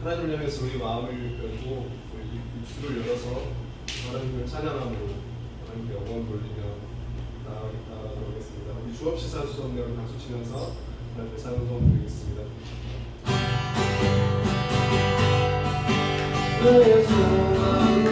하나님을 향해서 우리 마음을 열고 우리 입술을 열어서 하나님을 찬양함으로 하나님께 영광 돌리며 나아가도록 하겠습니다. 우리 주없이 살 수 없는 박수 치면서 하나님께 찬송 드리겠습니다. 너의 소망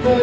내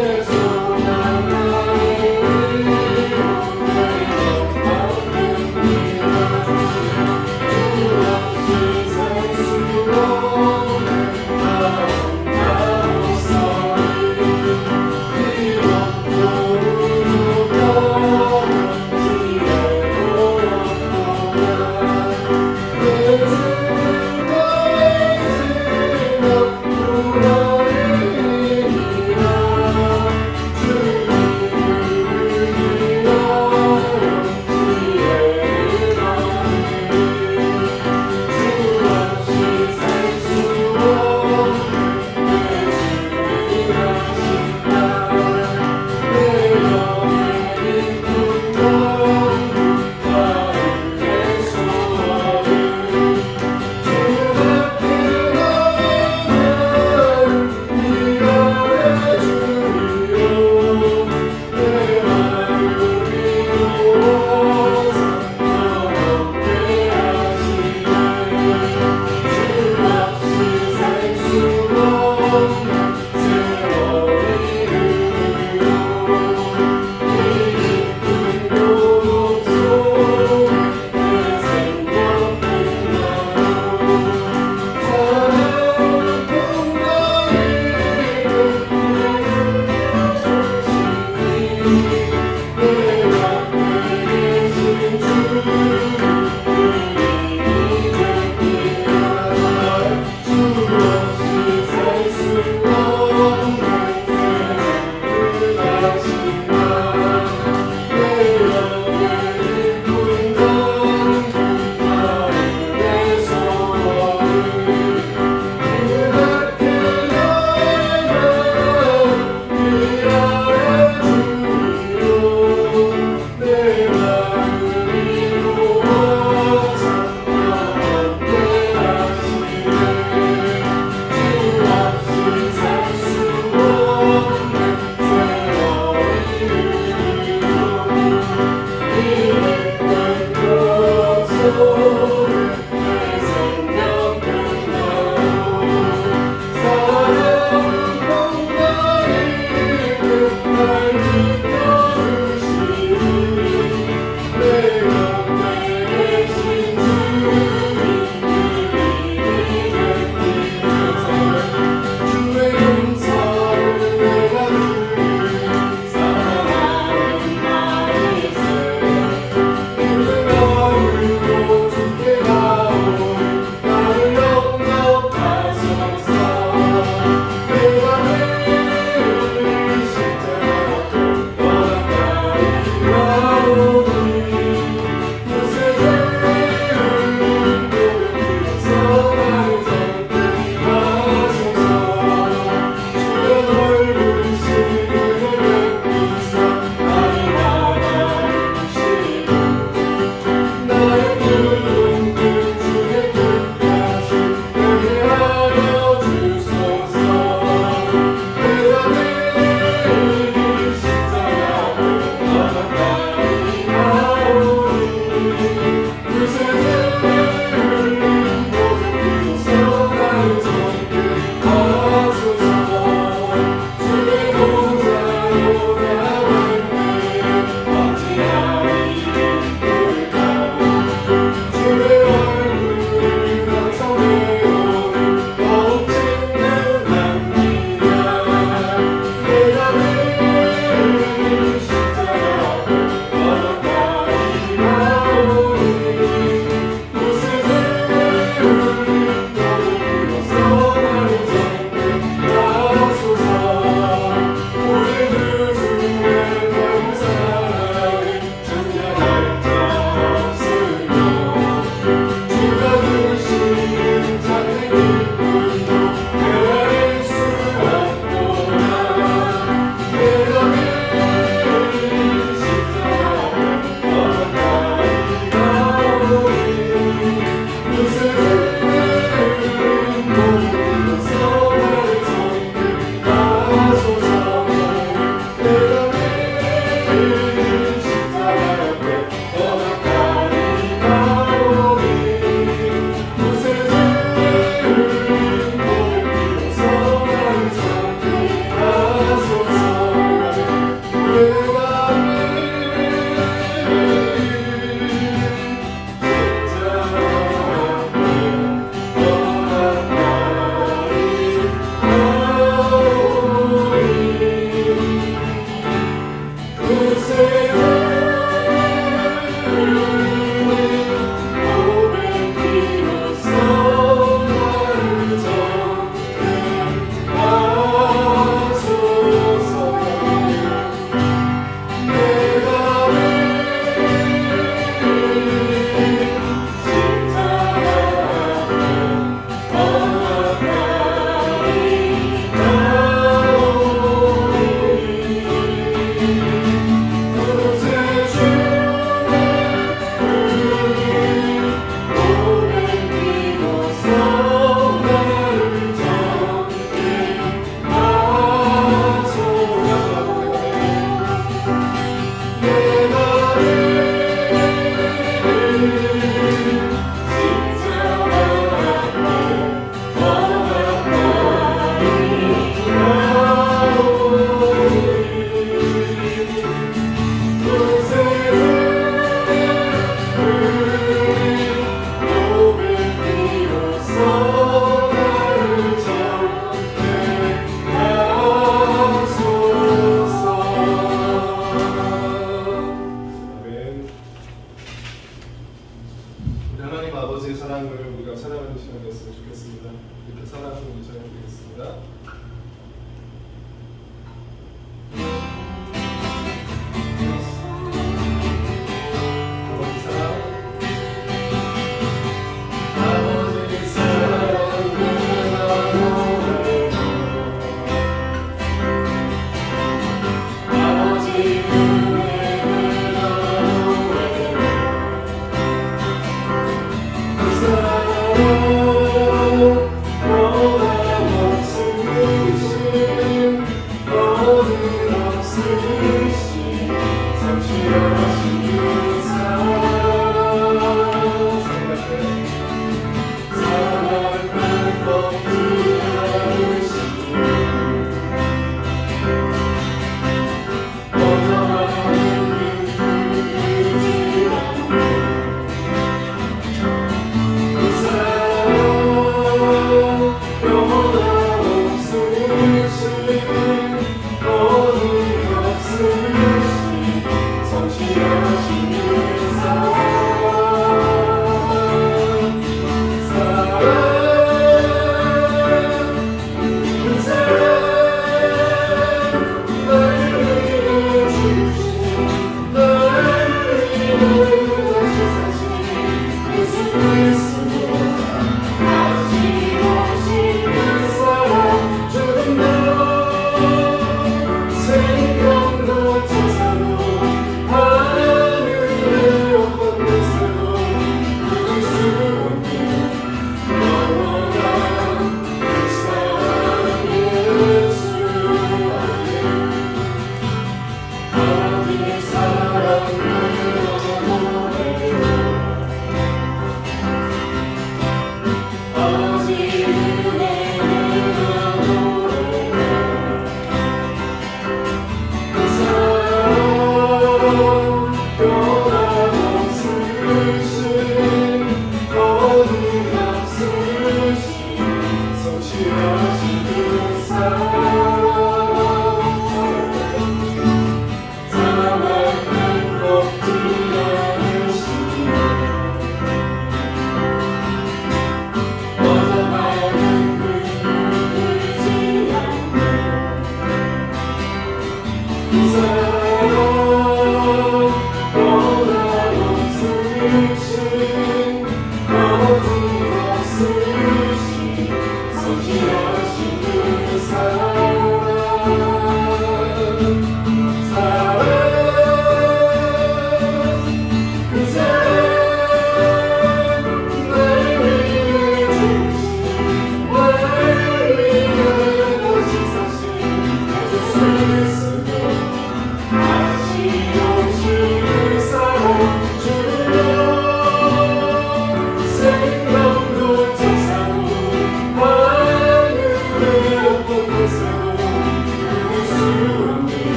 찬양하는 시간 됐으면 좋겠습니다. 이렇게 사랑하는 우리 찬양 드리겠습니다.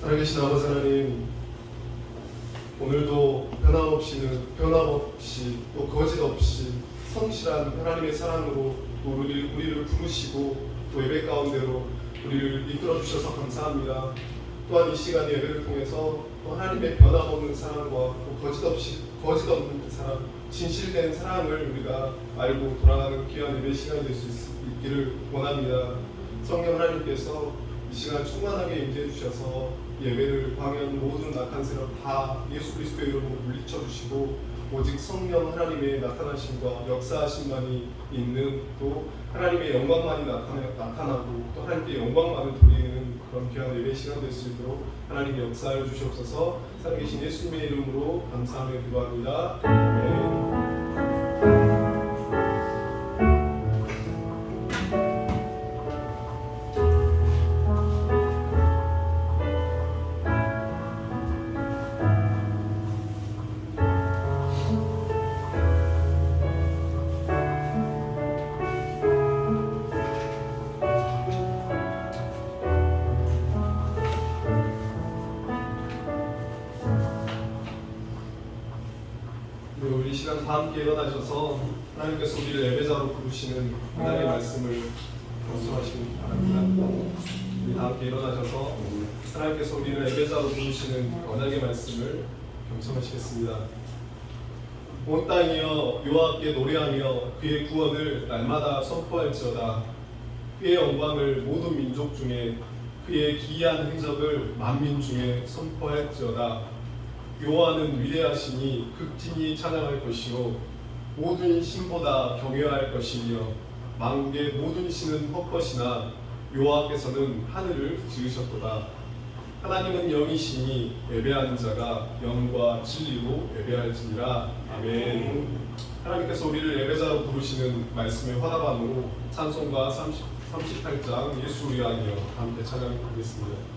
살아계신 아버지 하나님, 오늘도 변함없이 또 거짓없이 성실한 하나님의 사랑으로 또 우리를 부르시고 또 예배 가운데로 우리를 이끌어 주셔서 감사합니다. 또한 이 시간 예배를 통해서 또 하나님의 변함없는 사랑과 또 거짓없는 사랑, 진실된 사랑을 우리가 알고 돌아가는 귀한 예배 시간이 될 수 있기를 원합니다. 성령 하나님께서 이 시간 충만하게 임재해 주셔서 예배를 방해하는 모든 낙한 세력 다 예수 그리스도의 이름으로 물리쳐 주시고 오직 성령 하나님의 나타나심과 역사하심만이 있는 또 하나님의 영광만이 나타나고 또 하나님께 영광만을 돌리는 그런 귀한 예배 시간 될 수 있도록 하나님 역사하여 주시옵소서. 살아계신 예수님의 이름으로 감사하며 기도합니다. 아멘. 이 시간 다 함께 일어나셔서 하나님께서 우리를 예배자로 부르시는 하나님의 말씀을 경청하시기 바랍니다. 우리 다 함께 일어나셔서 하나님께서 우리를 예배자로 부르시는 언약의 말씀을 경청하시겠습니다. 온 땅이여 여호와께 노래하며 그의 구원을 날마다 선포할지어다. 그의 영광을 모든 민족 중에 그의 기이한 행적을 만민 중에 선포할지어다. 여호와는 위대하시니 극진히 찬양할 것이요 모든 신보다 경외할 것이며 만국의 모든 신은 헛것이나 여호와께서는 하늘을 지으셨도다. 하나님은 영이시니 예배하는 자가 영과 진리로 예배할지니라. 아멘. 하나님께서 우리를 예배자로 부르시는 말씀의 화답함으로 찬송가 38장 예수 위하여 함께 찬양하겠습니다.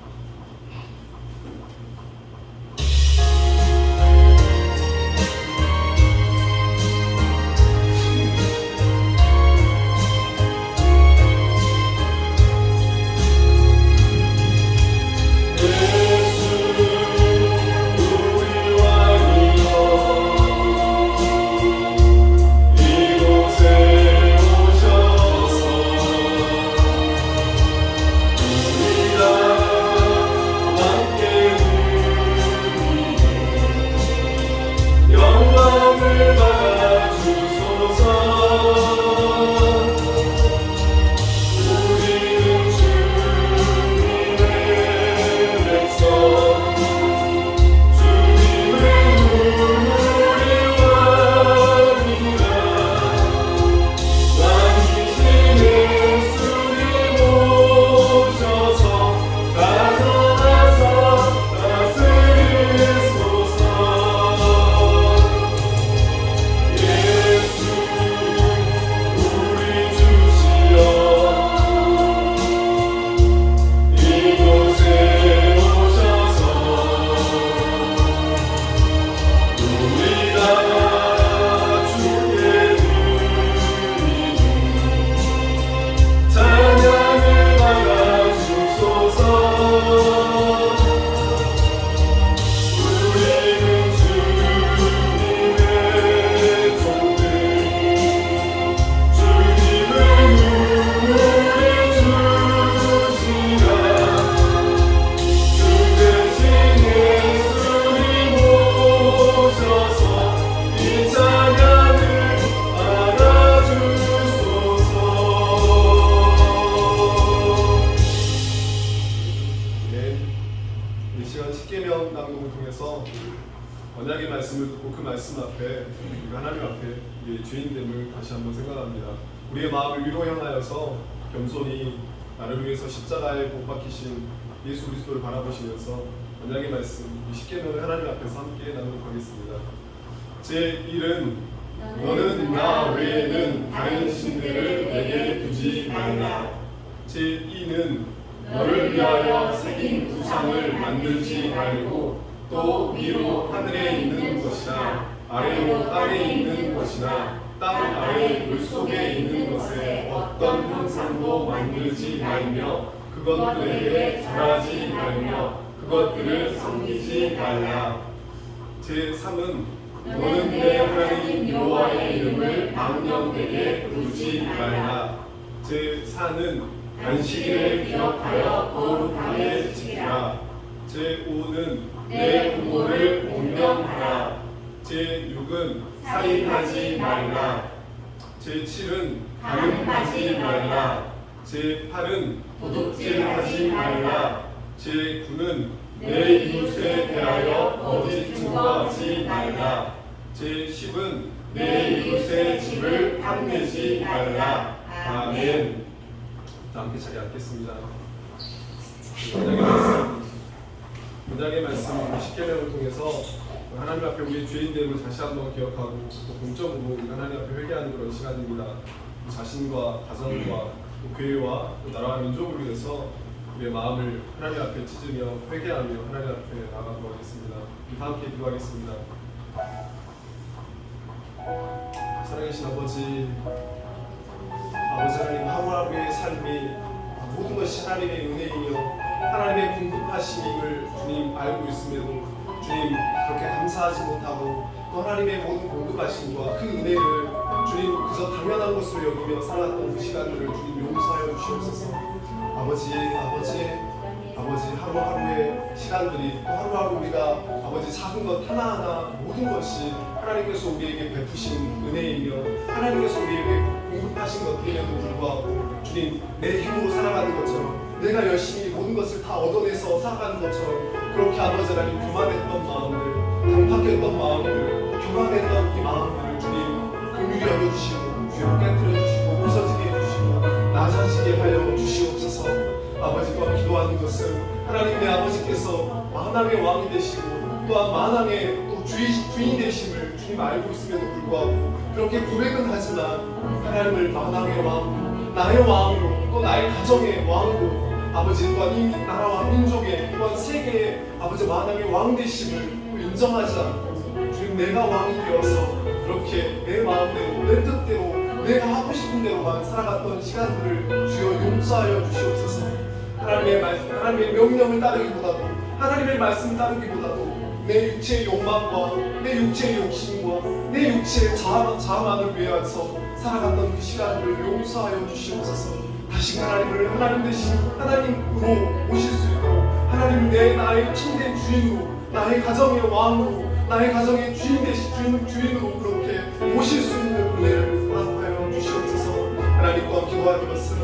언약의 말씀을 듣고 그 말씀 앞에 하나님 앞에 우리의 죄인됨을 다시 한번 생각합니다. 우리의 마음을 위로 향하여서 겸손히 나를 위해서 십자가에 못 박히신 예수 그리스도를 바라보시면서 언약의 말씀 이 십계명을 하나님 앞에서 함께 나누도록 하겠습니다. 제1은 너는 나 외에는 다른 신들을 내게 두지 말라. 제2는 너를 위하여 새긴 우상을 만들지 말고 또 위로 하늘에 있는 것이나 아래로 땅에 있는 것이나 땅 아래 물속에 있는 것에 어떤 형상도 만들지 말며 그것들에게 절하지 말며 그것들을 섬기지 말라. 제3은 너는 내 하나님 여호와의 이름을 망령되게 부르지 말라. 제4는 안식일을 기억하여 거룩하게 지키라. 제5는 내 부모를 공경하라. 제6은 살인하지 말라. 제7은 간음하지 말라. 제8은 도둑질하지 말라. 제9는 내 이웃에 대하여 거짓 증거하지 말라. 제10은 내 이웃의 집을 탐내지 말라. 아멘. 함께 자리 앉겠습니다. 문장의 말씀 10계명을 통해서 하나님 앞에 우리의 죄인됨을 다시 한번 기억하고 또 공적으로 하나님 앞에 회개하는 그런 시간입니다. 자신과 가정과 또 교회와 또 나라와 민족을 위해서 우리의 마음을 하나님 앞에 찢으며 회개하며 하나님 앞에 나아가도록 하겠습니다. 우리 다 함께 기도하겠습니다. 살아계신 아버지 하나님, 하루하루의 삶이 모든 것이 하나님의 은혜이며 하나님의 궁극하심임을 주님 알고 있음에도 주님 그렇게 감사하지 못하고 또 하나님의 모든 공급하심과 그 은혜를 주님 그저 당연한 것으로 여기며 살았던 그 시간들을 주님 용서하여 주시옵소서. 아버지 하루하루의 시간들이 또 하루하루 우리가 아버지 작은 것 하나하나 모든 것이 하나님께서 우리에게 베푸신 은혜이며 하나님께서 우리에게 공급하신 것들에도 불구하고 주님 내 힘으로 살아가는 것처럼 내가 열심히 모든 것을 다 얻어내서 살아가는 것처럼 그렇게 아버지 하나님 교만했던 마음을 강팍했던 마음을 교만했던 이 마음을 주님 긍휼히 여겨주시고 주여 깨뜨려 주시고 부서지게 해주시고 낮아지게 하여 주시옵소서. 아버지 또한 기도하는 것은 하나님 내 아버지께서 만왕의 왕이 되시고 또한 만왕의 또 주인 되심을 주님 알고 있음에도 불구하고 그렇게 고백은 하지만 하나님을 만왕의 왕, 나의 왕으로 또 나의 가정의 왕으로 아버지 또한 이 나라와 민족의 또한 세계의 아버지 만왕의 왕 되심을 인정하지 않고 주님 내가 왕이 되어서 그렇게 내 마음대로 내 뜻대로 내가 하고 싶은 대로만 살아갔던 시간들을 주여 용서하여 주시옵소서. 하나님의 명령을 따르기보다도 하나님의 말씀 따르기보다도 내 육체의 욕망과 내 육체의 욕심과 내 육체의 자아만을 위해서 살아갔던 그 시간들을 용서하여 주시옵소서. 다시 하나님을 하나님 대신 하나님으로 모실 수 있도록 하나님 나의 참된 주인으로 나의 가정의 왕으로 나의 가정의 주인 대신 주인으로 그렇게 모실 수 있는 은혜를 허락하여 주시옵소서. 하나님 또한 기도하는 것은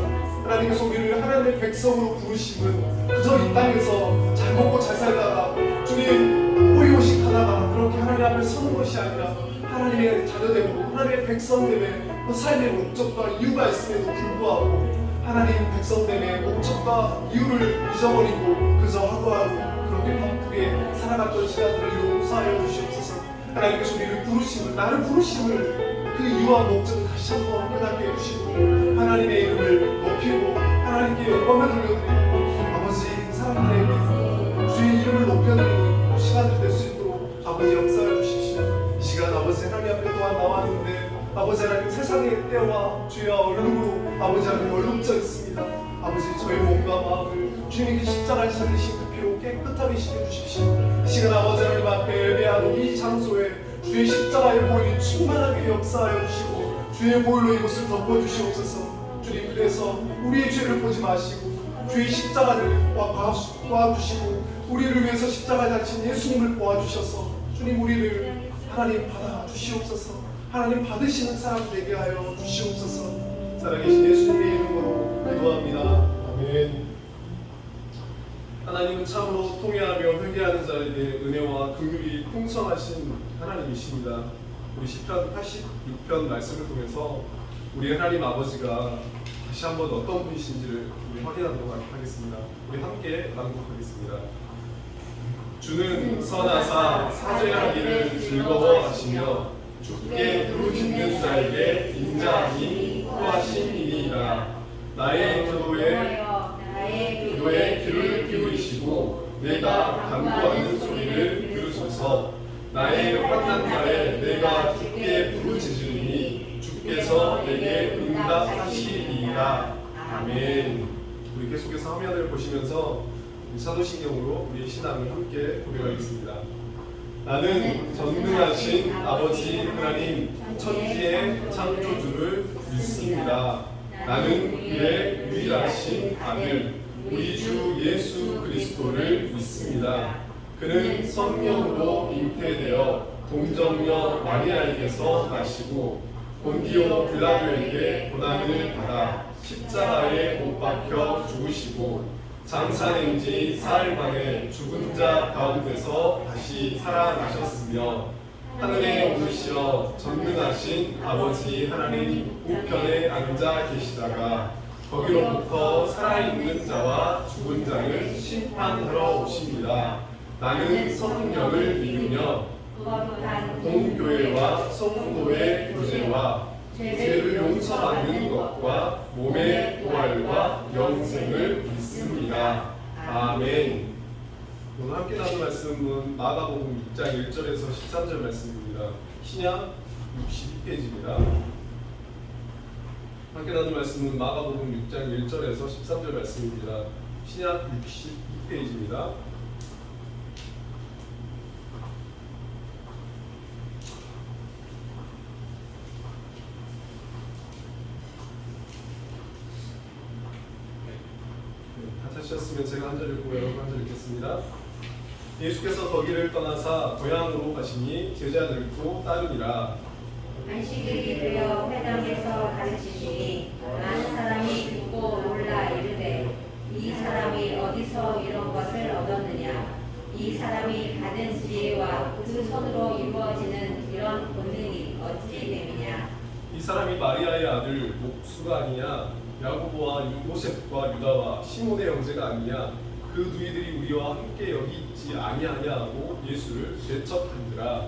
하나님께서 우리를 하나님의 백성으로 부르심은 그저 이 땅에서 잘 먹고 잘 살다가 주님 호의호식 하다가 그렇게 하나님 앞에 서는 것이 아니라 하나님의 자녀되고 하나님의 백성됨의 그 삶의 목적과 이유가 있음에도 불구하고 하나님 백성됨의 목적과 이유를 잊어버리고 그저 하루하루 그렇게 바쁘게 살아갔던 시간들을 용서하여 주시옵소서. 하나님께서 우리를 부르심을 나를 부르심을 그 이유와 목적을 다시 한번 깨닫게 해주시고 하나님의 이름을 높이고 하나님께 영광을 돌려드리고 아버지 사람들에게 주의 이름을 높여드리는 시간을 될 수 있도록 아버지 역사해 주십시오. 이 시간 아버지 하나님 앞에 또한 나왔는데 아버지 하나님 세상의 때와 주여 얼룩으로 아버지 하나님 얼룩져 있습니다. 아버지 저희 몸과 마음을 주님께 십자가에 살리신 그 피로 깨끗하게 씻겨주십시오. 이 시간 아버지 하나님 앞에 예배하는 이 장소에 주의 십자가의 보혈이 충만하게 역사하여 주시고 주의 보혈로 이곳을 덮어주시옵소서. 주님 그래서 우리의 죄를 보지 마시고 주의 십자가를 보아주시고 우리를 위해서 십자가에 달린 예수님을 보아주셔서 주님 우리를 하나님 받아주시옵소서. 하나님 받으시는 사람 되게 하여 주시옵소서. 살아계신 예수님의 이름으로 기도합니다. 아멘. 하나님은 참으로 통회하며 회개하는 자에게 은혜와 긍휼이 풍성하신 하나님이십니다. 우리 시편 86편 말씀을 통해서 우리 하나님 아버지가 다시 한번 어떤 분이신지를 우리 확인하도록 하겠습니다. 우리 함께 낭독하겠습니다. 주는 선하사 사죄하기를 즐거워하시며 주께 부르짖는 자에게 인자하니 구하심이니이다. 나의 기도에 귀를 기울이시고 내가 간구하는 소리를 들으소서. 나의 환난 날에 내가 주께 부르짖으니 주께서 내게 응답하시리이다. 아멘. 우리 계속해서 화면을 보시면서 사도신경으로 우리의 신앙을 함께 고백하겠습니다. 나는 전능하신 아버지 하나님 천지의 창조주를 믿습니다. 나는 그의 유일하신 아들 우리 주 예수 그리스도를 믿습니다. 그는 성령으로 잉태되어 동정녀 마리아에게서 나시고 본디오 빌라도에게 고난을 받아 십자가에 못 박혀 죽으시고 장사된 지 사흘 만에 죽은 자 가운데서 다시 살아나셨으며 하늘에 오르시어 전능하신 아버지 하나님 우편에 앉아 계시다가 거기로부터 살아있는 자와 죽은 자를 심판하러 오십니다. 나는 성령을 믿으며 공교회와 성도의 교제와 죄를 용서받는 것과 몸의 부활과 영생을 믿습니다. 아멘. 오늘 함께 나눌 말씀은 마가복음 6장 1절에서 13절 말씀입니다. 신약 62페이지입니다. 함께 나눌 말씀은 마가복음 6장 1절에서 13절 말씀입니다. 신약 62페이지입니다. 다 찾으셨으면 제가 한 절 읽고 여러분 한 절 읽겠습니다. 예수께서 거기를 떠나사 고향으로 가시니 제자들도 따르니라. 안식일이 되어 회당에서 가르치시니 많은 사람이 듣고 놀라 이르되 이 사람이 어디서 이런 것을 얻었느냐. 이 사람이 받은 지혜와 그 손으로 이루어지는 이런 본능이 어찌 됨이냐. 이 사람이 마리아의 아들 목수가 아니냐. 야고보와 요셉과 유다와 시몬의 형제가 아니냐. 그 누이들이 우리와 함께 여기 있지 아니하냐고 예수를 대척한지라.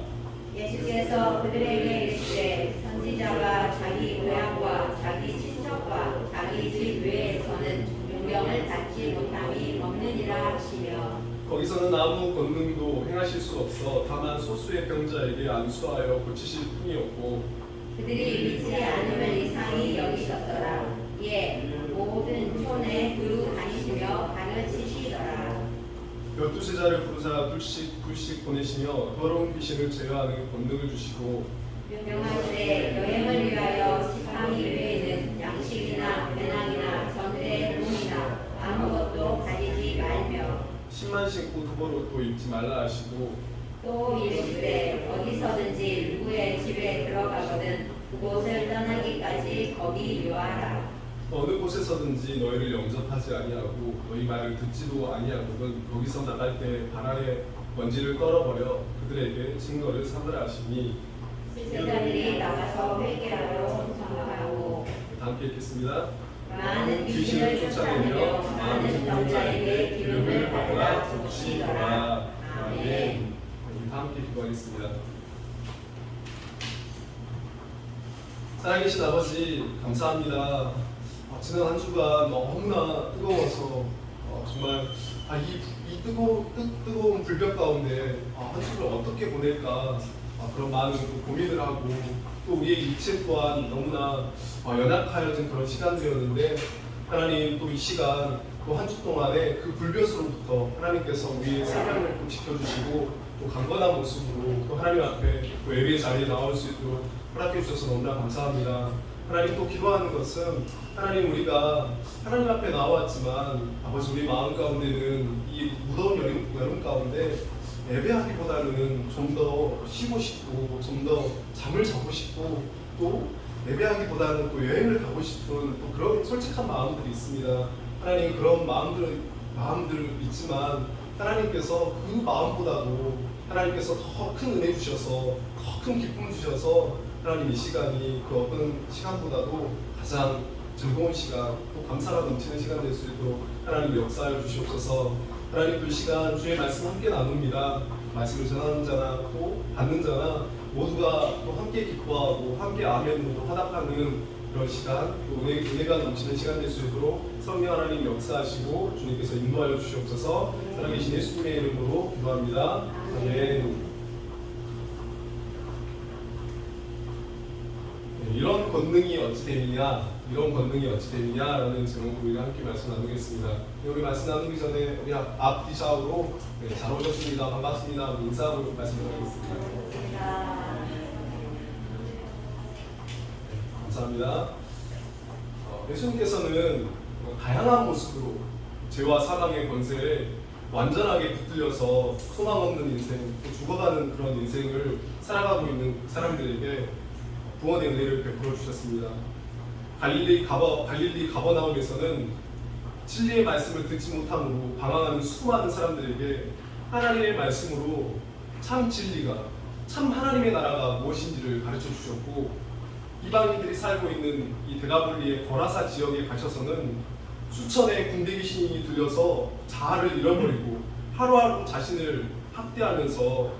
예수께서 그들에게 이르시되 선지자가 자기 고향과 자기 친척과 자기 집 외에서는 용병을 받지 못함이 없느니라 하시며 거기서는 아무 권능도 행하실 수 없어 다만 소수의 병자에게 안수하여 고치실 뿐이었고 그들이 믿지 않음을 이상히 여기셨더라. 예, 모든 촌에 두루 다니시며 가르치시더라. 12제자를 부르사 둘씩 보내시며 더러운 귀신을 제어하는 권능을 주시고 명하시되 여행을 위하여 지팡이 외에는 양식이나 배낭이나 전대 돈이나 아무것도 가지지 말며 신만 신고 두벌옷도 입지 말라 하시고 또 이르시되 어디서든지 누구의 집에 들어가거든 그곳을 떠나기까지 거기 유하라. 어느 곳에서든지 너희를 영접하지 아니하고 너희 말을 듣지도 아니하거든 거기서 나갈 때 발 아래 먼지를 떨어버려 그들에게 증거를 삼으라 하시니 제자들이 나가서 회개하러 청청하고 다 함께 읽겠습니다. 많은 귀신을 쫓아내며 많은 병자에게 기름을 발라 주시더라. 아멘. 다 함께 기도하겠습니다. 살아계신 아버지 감사합니다. 지난 한 주간 너무나 뜨거워서 정말 이 뜨거운 불볕 가운데 한 주를 어떻게 보낼까 그런 많은 고민을 하고 또 우리의 육체 또한 너무나 연약하여진 그런 시간이었는데 하나님 또 이 시간 또 한 주 동안에 그 불볕으로부터 하나님께서 우리의 생명을 또 지켜주시고 또 강건한 모습으로 또 하나님 앞에 또 예배의 자리에 나올 수 있도록 허락해 주셔서 너무나 감사합니다. 하나님 또 기도하는 것은 하나님 우리가 하나님 앞에 나왔지만 아버지 우리 마음 가운데는 이 무더운 여름 가운데 예배하기보다는 좀 더 쉬고 싶고 좀 더 잠을 자고 싶고 또 예배하기보다는 또 여행을 가고 싶은 또 그런 솔직한 마음들이 있습니다. 하나님 그런 마음들 있지만 하나님께서 그 마음보다도 하나님께서 더 큰 은혜 주셔서 더 큰 기쁨 주셔서 하나님 이 시간이 그 어떤 시간보다도 가장 즐거운 시간 또 감사가 넘치는 시간 될 수 있도록 하나님 역사하여 주시옵소서. 하나님 또 이 시간 주의 말씀 함께 나눕니다. 말씀을 전하는 자나 또 받는 자나 모두가 또 함께 기뻐하고 함께 아멘으로 화답하는 그런 시간 또 은혜가 넘치는 시간 될 수 있도록 성령 하나님 역사하시고 주님께서 인도하여 주시옵소서. 살아계신 예수님의 이름으로 기도합니다. 아멘. 이런 권능이 어찌 되느냐, 이런 권능이 어찌 되느냐라는 제목으로 우리가 함께 말씀 나누겠습니다. 우리 말씀 나누기 전에 우리 앞 뒤좌우로 잘 오셨습니다, 반갑습니다 인사하고 말씀 나누겠습니다. 감사합니다. 예수님께서는 다양한 모습으로 죄와 사망의 권세에 완전하게 붙들려서 소망 없는 인생, 또 죽어가는 그런 인생을 살아가고 있는 사람들에게 구원의 은혜를 베풀어 주셨습니다. 갈릴리 가버나움에서는 진리의 말씀을 듣지 못함으로 방황하는 수많은 사람들에게 하나님의 말씀으로 참 진리가, 참 하나님의 나라가 무엇인지를 가르쳐 주셨고, 이방인들이 살고 있는 이 데가볼리의 거라사 지역에 가셔서는 수천의 군대 귀신이 들려서 자아를 잃어버리고 하루하루 자신을 학대하면서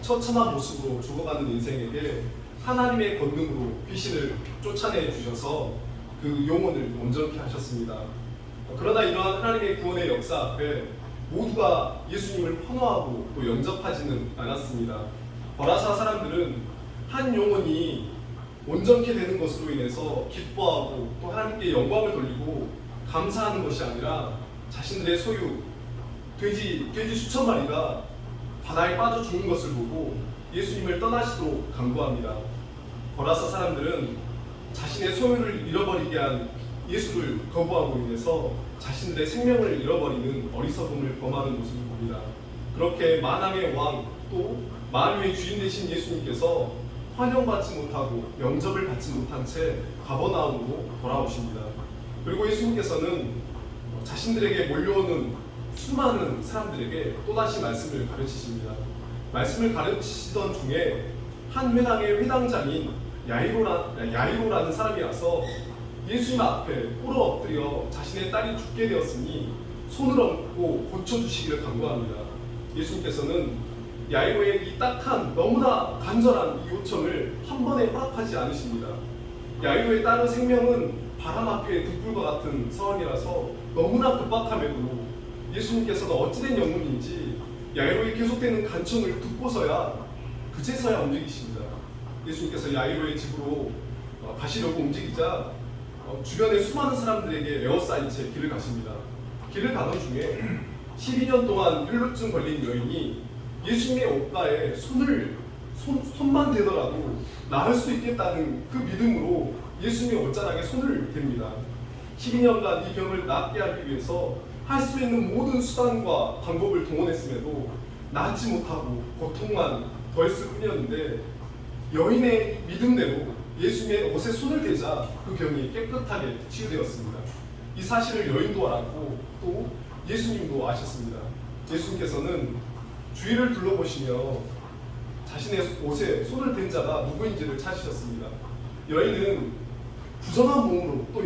처참한 모습으로 죽어가는 인생에게 하나님의 권능으로 귀신을 쫓아내 주셔서 그 영혼을 온전케 하셨습니다. 그러나 이러한 하나님의 구원의 역사 앞에 모두가 예수님을 환호하고 또 영접하지는 않았습니다. 거라사 사람들은 한 영혼이 온전케 되는 것으로 인해서 기뻐하고 또 하나님께 영광을 돌리고 감사하는 것이 아니라 자신들의 소유 돼지 수천 마리가 바다에 빠져 죽는 것을 보고 예수님을 떠나시도록 강구합니다. 거라사 사람들은 자신의 소유를 잃어버리게 한 예수를 거부하고 인해서 자신들의 생명을 잃어버리는 어리석음을 범하는 모습을 봅니다. 그렇게 만왕의 왕, 또 만유의 주인 되신 예수님께서 환영받지 못하고 영접을 받지 못한 채 가버나움으로 돌아오십니다. 그리고 예수님께서는 자신들에게 몰려오는 수많은 사람들에게 또다시 말씀을 가르치십니다. 말씀을 가르치시던 중에 한 회당의 회당장인 야이로라는 사람이 와서 예수님 앞에 꿇어 엎드려 자신의 딸이 죽게 되었으니 손을 얹고 고쳐주시기를 간구합니다. 예수님께서는 야이로의 이 딱한 너무나 간절한 이 요청을 한 번에 허락하지 않으십니다. 야이로의 딸의 생명은 바람 앞에 등불과 같은 상황이라서 너무나 급박함에도 예수님께서는 어찌된 영문인지 야이로의 계속되는 간청을 듣고서야 그제서야 움직이십니다. 예수님께서 야이로의 집으로 가시려고 움직이자 주변의 수많은 사람들에게 에워싸인 채 길을 가십니다. 길을 가던 중에 12년 동안 혈루증 걸린 여인이 예수님의 옷가에 손만 대더라도 나을 수 있겠다는 그 믿음으로 예수님의 옷자락에 손을 댑니다. 12년간 이 병을 낫게 하기 위해서 할 수 있는 모든 수단과 방법을 동원했음에도 낫지 못하고 고통만 더했을 뿐이었는데, 여인의 믿음대로 예수님의 옷에 손을 대자 그 병이 깨끗하게 치유되었습니다. 이 사실을 여인도 알았고 또 예수님도 아셨습니다. 예수님께서는 주위를 둘러보시며 자신의 옷에 손을 댄 자가 누구인지를 찾으셨습니다. 여인은 부정한 몸으로 또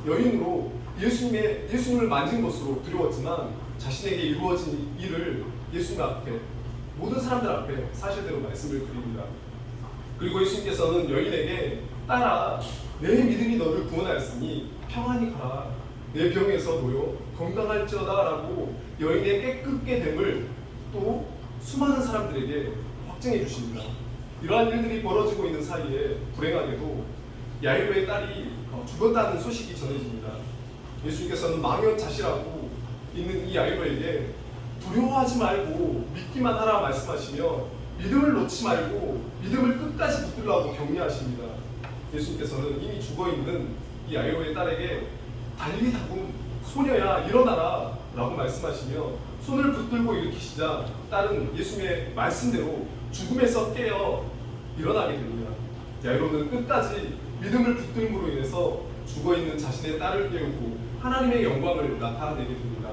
여인으로 예수님을 만진 것으로 두려웠지만 자신에게 이루어진 일을 예수님 앞에, 모든 사람들 앞에 사실대로 말씀을 드립니다. 그리고 예수님께서는 여인에게 딸아, 내 믿음이 너를 구원하였으니 평안히 가라, 내 병에서 놓여 건강할지어다 라고 여인의 깨끗게 됨을 또 수많은 사람들에게 확증해 주십니다. 이러한 일들이 벌어지고 있는 사이에 불행하게도 야이로의 딸이 죽었다는 소식이 전해집니다. 예수님께서는 망연자실하고 있는 이 야이로에게 두려워하지 말고 믿기만 하라 말씀하시며 믿음을 놓지 말고 믿음을 끝까지 붙들라고 격려하십니다. 예수님께서는 이미 죽어있는 이 야이로의 딸에게 달리 다군 소녀야 일어나라 라고 말씀하시며 손을 붙들고 일으키시자 딸은 예수님의 말씀대로 죽음에서 깨어 일어나게 됩니다. 야이로는 끝까지 믿음을 붙들므로 인해서 죽어있는 자신의 딸을 깨우고 하나님의 영광을 나타내게 됩니다.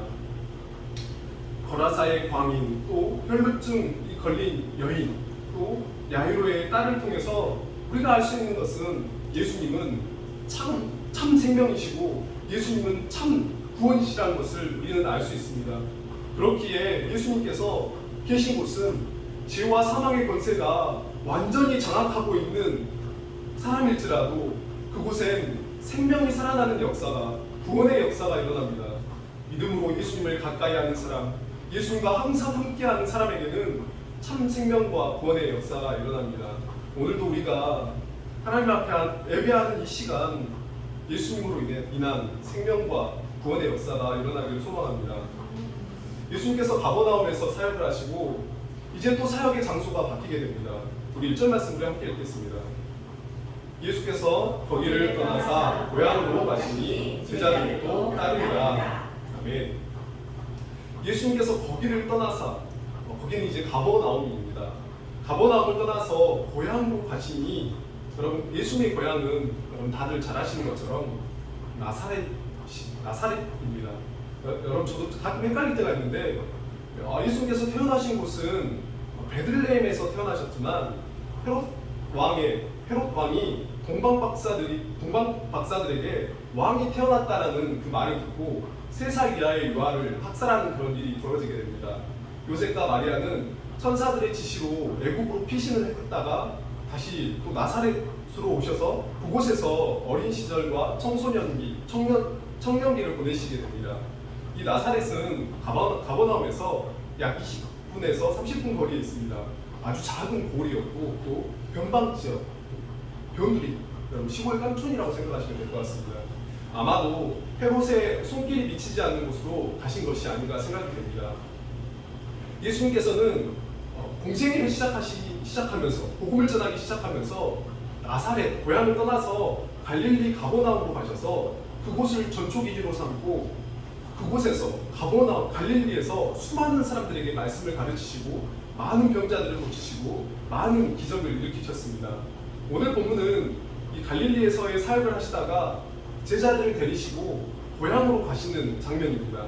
거라사의 광인, 또 혈루증이 걸린 여인, 또 야이로의 딸을 통해서 우리가 알 수 있는 것은 예수님은 참 생명이시고 예수님은 참 구원이시라는 것을 우리는 알 수 있습니다. 그렇기에 예수님께서 계신 곳은 죄와 사망의 권세가 완전히 장악하고 있는 사람일지라도 그곳엔 생명이 살아나는 역사가, 구원의 역사가 일어납니다. 믿음으로 예수님을 가까이 하는 사람, 예수님과 항상 함께하는 사람에게는 참 생명과 구원의 역사가 일어납니다. 오늘도 우리가 하나님 앞에 예배하는 이 시간 예수님으로 인한 생명과 구원의 역사가 일어나기를 소망합니다. 예수님께서 가버나움에서 사역을 하시고 이제 또 사역의 장소가 바뀌게 됩니다. 우리 1절 말씀을 함께 읽겠습니다. 예수께서 거기를 떠나사 고향으로 가시니 제자들도 따르니라. 아멘. 예수님께서 거기를 떠나사, 거기는 이제 가버나움입니다. 가버나움을 떠나서 고향으로 가시니, 여러분 예수님의 고향은 여러분 다들 잘 아시는 것처럼 나사렛입니다. 여러분 저도 가끔 헷갈릴 때가 있는데 예수님께서 태어나신 곳은 베들레헴에서 태어나셨지만 헤롯 왕이 동방 박사들에게 왕이 태어났다라는 그 말을 듣고 3살 이하의 유아를 학살하는 그런 일이 벌어지게 됩니다. 요셉과 마리아는 천사들의 지시로 애국으로 피신을 했다가 다시 또 나사렛으로 오셔서 그곳에서 어린 시절과 청년기를 보내시게 됩니다. 이 나사렛은 가버나움에서 약 20분에서 30분 거리에 있습니다. 아주 작은 고을이었고 또 변방 지역, 변두리, 여러분 시골 깡촌이라고 생각하시면 될 것 같습니다. 아마도 헤롯의 손길이 미치지 않는 곳으로 가신 것이 아닌가 생각이 됩니다. 예수님께서는 공생애를 시작하면서 복음을 전하기 시작하면서 나사렛 고향을 떠나서 갈릴리 가버나움으로 가셔서 그곳을 전초기지로 삼고 그곳에서 갈릴리에서 수많은 사람들에게 말씀을 가르치시고 많은 병자들을 고치시고 많은 기적을 일으키셨습니다. 오늘 본문은 이 갈릴리에서의 사역을 하시다가 제자들을 데리시고 고향으로 가시는 장면입니다.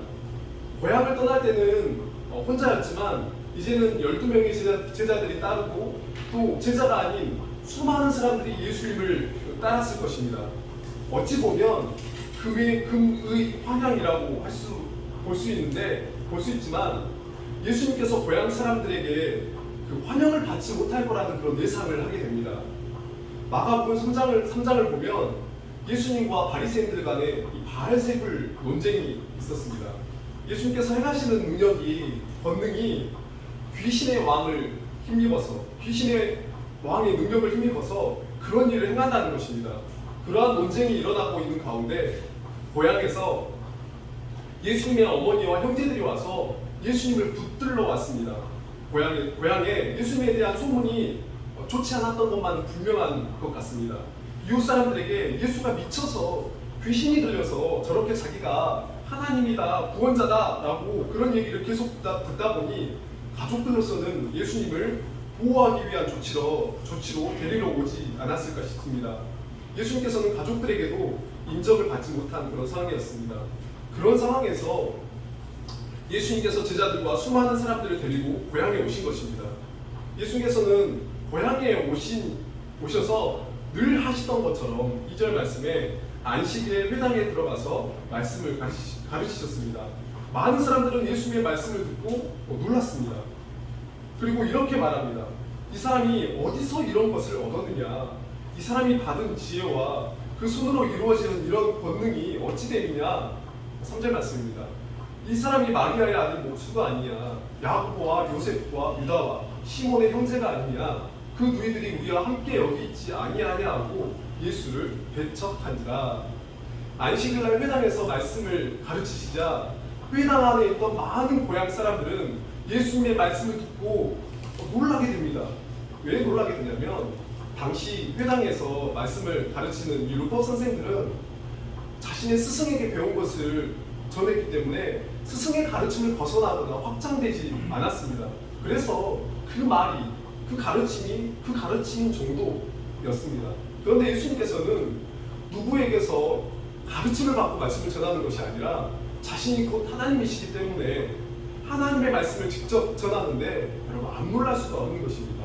고향을 떠날 때는 혼자였지만 이제는 12명의 제자들이 따르고 또 제자가 아닌 수많은 사람들이 예수님을 따랐을 것입니다. 어찌 보면 금의 환향이라고 볼 수 있지만 예수님께서 고향 사람들에게 그 환영을 받지 못할 거라는 그런 예상을 하게 됩니다. 마가복음 3장을 보면 예수님과 바리새인들 간에 이 바알세불 논쟁이 있었습니다. 예수님께서 행하시는 권능이 귀신의 왕의 능력을 힘입어서 그런 일을 행한다는 것입니다. 그러한 논쟁이 일어나고 있는 가운데 고향에서 예수님의 어머니와 형제들이 와서 예수님을 붙들러 왔습니다. 고향에 예수님에 대한 소문이 좋지 않았던 것만 분명한 것 같습니다. 이웃 사람들에게 예수가 미쳐서 귀신이 들려서 저렇게 자기가 하나님이다, 구원자다 라고 그런 얘기를 계속 듣다 보니 가족들로서는 예수님을 보호하기 위한 조치로 데리러 오지 않았을까 싶습니다. 예수님께서는 가족들에게도 인정을 받지 못한 그런 상황이었습니다. 그런 상황에서 예수님께서 제자들과 수많은 사람들을 데리고 고향에 오신 것입니다. 예수님께서는 고향에 오셔서 늘 하시던 것처럼 2절 말씀에 안식일에 회당에 들어가서 말씀을 가르치셨습니다. 많은 사람들은 예수님의 말씀을 듣고 놀랐습니다. 그리고 이렇게 말합니다. 이 사람이 어디서 이런 것을 얻었느냐? 이 사람이 받은 지혜와 그 손으로 이루어지는 이런 권능이 어찌 되느냐? 3절 말씀입니다. 이 사람이 마리아의 아들 목수가 아니냐? 야고보와 요셉과 유다와 시몬의 형제가 아니냐? 그 누이들이 우리와 함께 여기 있지 아니하냐 하고 예수를 배척한지라. 안식일날 회당에서 말씀을 가르치시자 회당 안에 있던 많은 고향 사람들은 예수님의 말씀을 듣고 놀라게 됩니다. 왜 놀라게 되냐면 당시 회당에서 말씀을 가르치는 이 율법 선생들은 자신의 스승에게 배운 것을 전했기 때문에 스승의 가르침을 벗어나거나 확장되지 않았습니다. 그래서 그 말이 그 가르침 정도였습니다. 그런데 예수님께서는 누구에게서 가르침을 받고 말씀을 전하는 것이 아니라 자신이 곧 하나님이시기 때문에 하나님의 말씀을 직접 전하는데 여러분 안 놀랄 수가 없는 것입니다.